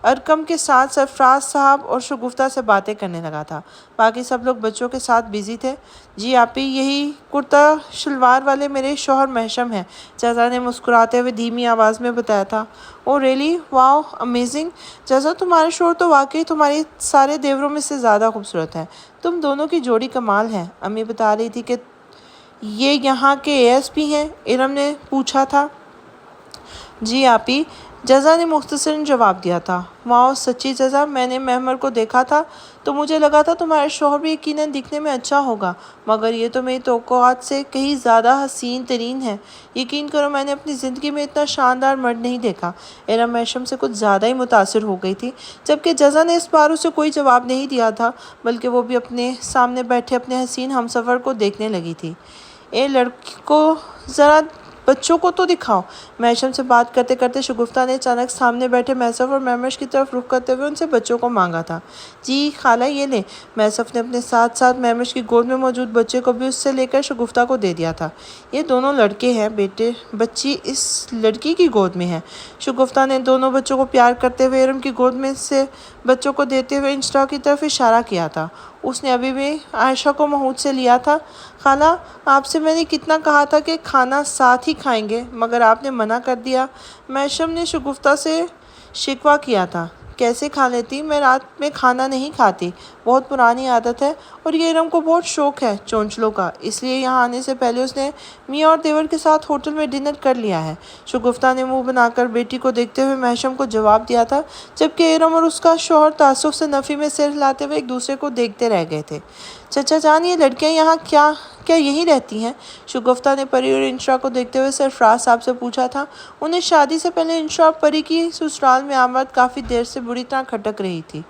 ارکم کے ساتھ سرفراز صاحب اور شگفتہ سے باتیں کرنے لگا تھا۔ باقی سب لوگ بچوں کے ساتھ بزی تھے۔ جی آپی، یہی کرتا شلوار والے میرے شوہر محشم ہیں، جزا نے مسکراتے ہوئے دھیمی آواز میں بتایا تھا۔ او ریلی، واو، امیزنگ! جزا، تمہارے شوہر تو واقعی تمہاری سارے دیوروں میں سے زیادہ خوبصورت ہیں۔ تم دونوں کی جوڑی کمال ہے۔ امی بتا رہی تھی کہ یہ یہاں کے ASP ہیں؟ ارم نے پوچھا تھا۔ جی آپی، جزا نے مختصراً جواب دیا تھا۔ واؤ، سچی جزا، میں نے محمر کو دیکھا تھا تو مجھے لگا تھا تمہارا شوہر بھی یقیناً دکھنے میں اچھا ہوگا، مگر یہ تو میری توقعات سے کہیں زیادہ حسین ترین ہے۔ یقین کرو، میں نے اپنی زندگی میں اتنا شاندار مرد نہیں دیکھا۔ ارم محشم سے کچھ زیادہ ہی متاثر ہو گئی تھی، جبکہ جزا نے اس بار اسے کوئی جواب نہیں دیا تھا، بلکہ وہ بھی اپنے سامنے بیٹھے اپنے حسین ہمسفر کو دیکھنے لگی تھی۔ اے لڑکو، ذرا بچوں کو تو دکھاؤ۔ محشم سے بات کرتے کرتے شگفتہ نے اچانک سامنے بیٹھے محسف اور مہمش کی طرف رخ کرتے ہوئے ان سے بچوں کو مانگا تھا۔ جی خالہ، یہ لیں۔ محسف نے اپنے ساتھ ساتھ مہمش کی گود میں موجود بچے کو بھی اس سے لے کر شگفتہ کو دے دیا تھا۔ یہ دونوں لڑکے ہیں بیٹے، بچی اس لڑکی کی گود میں ہے۔ شگفتہ نے دونوں بچوں کو پیار کرتے ہوئے ارم کی گود میں سے بچوں کو دیتے ہوئے انشرا کی طرف اشارہ کیا تھا۔ اس نے ابھی بھی عائشہ کو مہود سے لیا تھا۔ خالہ، آپ سے میں نے کتنا کہا تھا کہ کھانا ساتھ ہی کھائیں گے، مگر آپ نے منع کر دیا۔ محشم نے شگفتہ سے شکوہ کیا تھا۔ کیسے کھا لیتی، میں رات میں کھانا نہیں کھاتی، بہت پرانی عادت ہے، اور یہ ارم کو بہت شوق ہے چونچلوں کا، اس لیے یہاں آنے سے پہلے اس نے میاں اور دیور کے ساتھ ہوٹل میں ڈنر کر لیا ہے۔ شگفتہ نے منہ بنا کر بیٹی کو دیکھتے ہوئے محشم کو جواب دیا تھا، جبکہ ارم اور اس کا شوہر تعصب سے نفی میں سر ہلاتے ہوئے ایک دوسرے کو دیکھتے رہ گئے تھے۔ چچا جان، یہ لڑکیاں یہاں کیا یہیں رہتی ہیں؟ شگفتہ نے پری اور انشرا کو دیکھتے ہوئے سرفراز صاحب سے پوچھا تھا۔ انہیں شادی سے پہلے انشرا پری کی سسرال میں آمد کافی دیر سے بری طرح کھٹک رہی تھی۔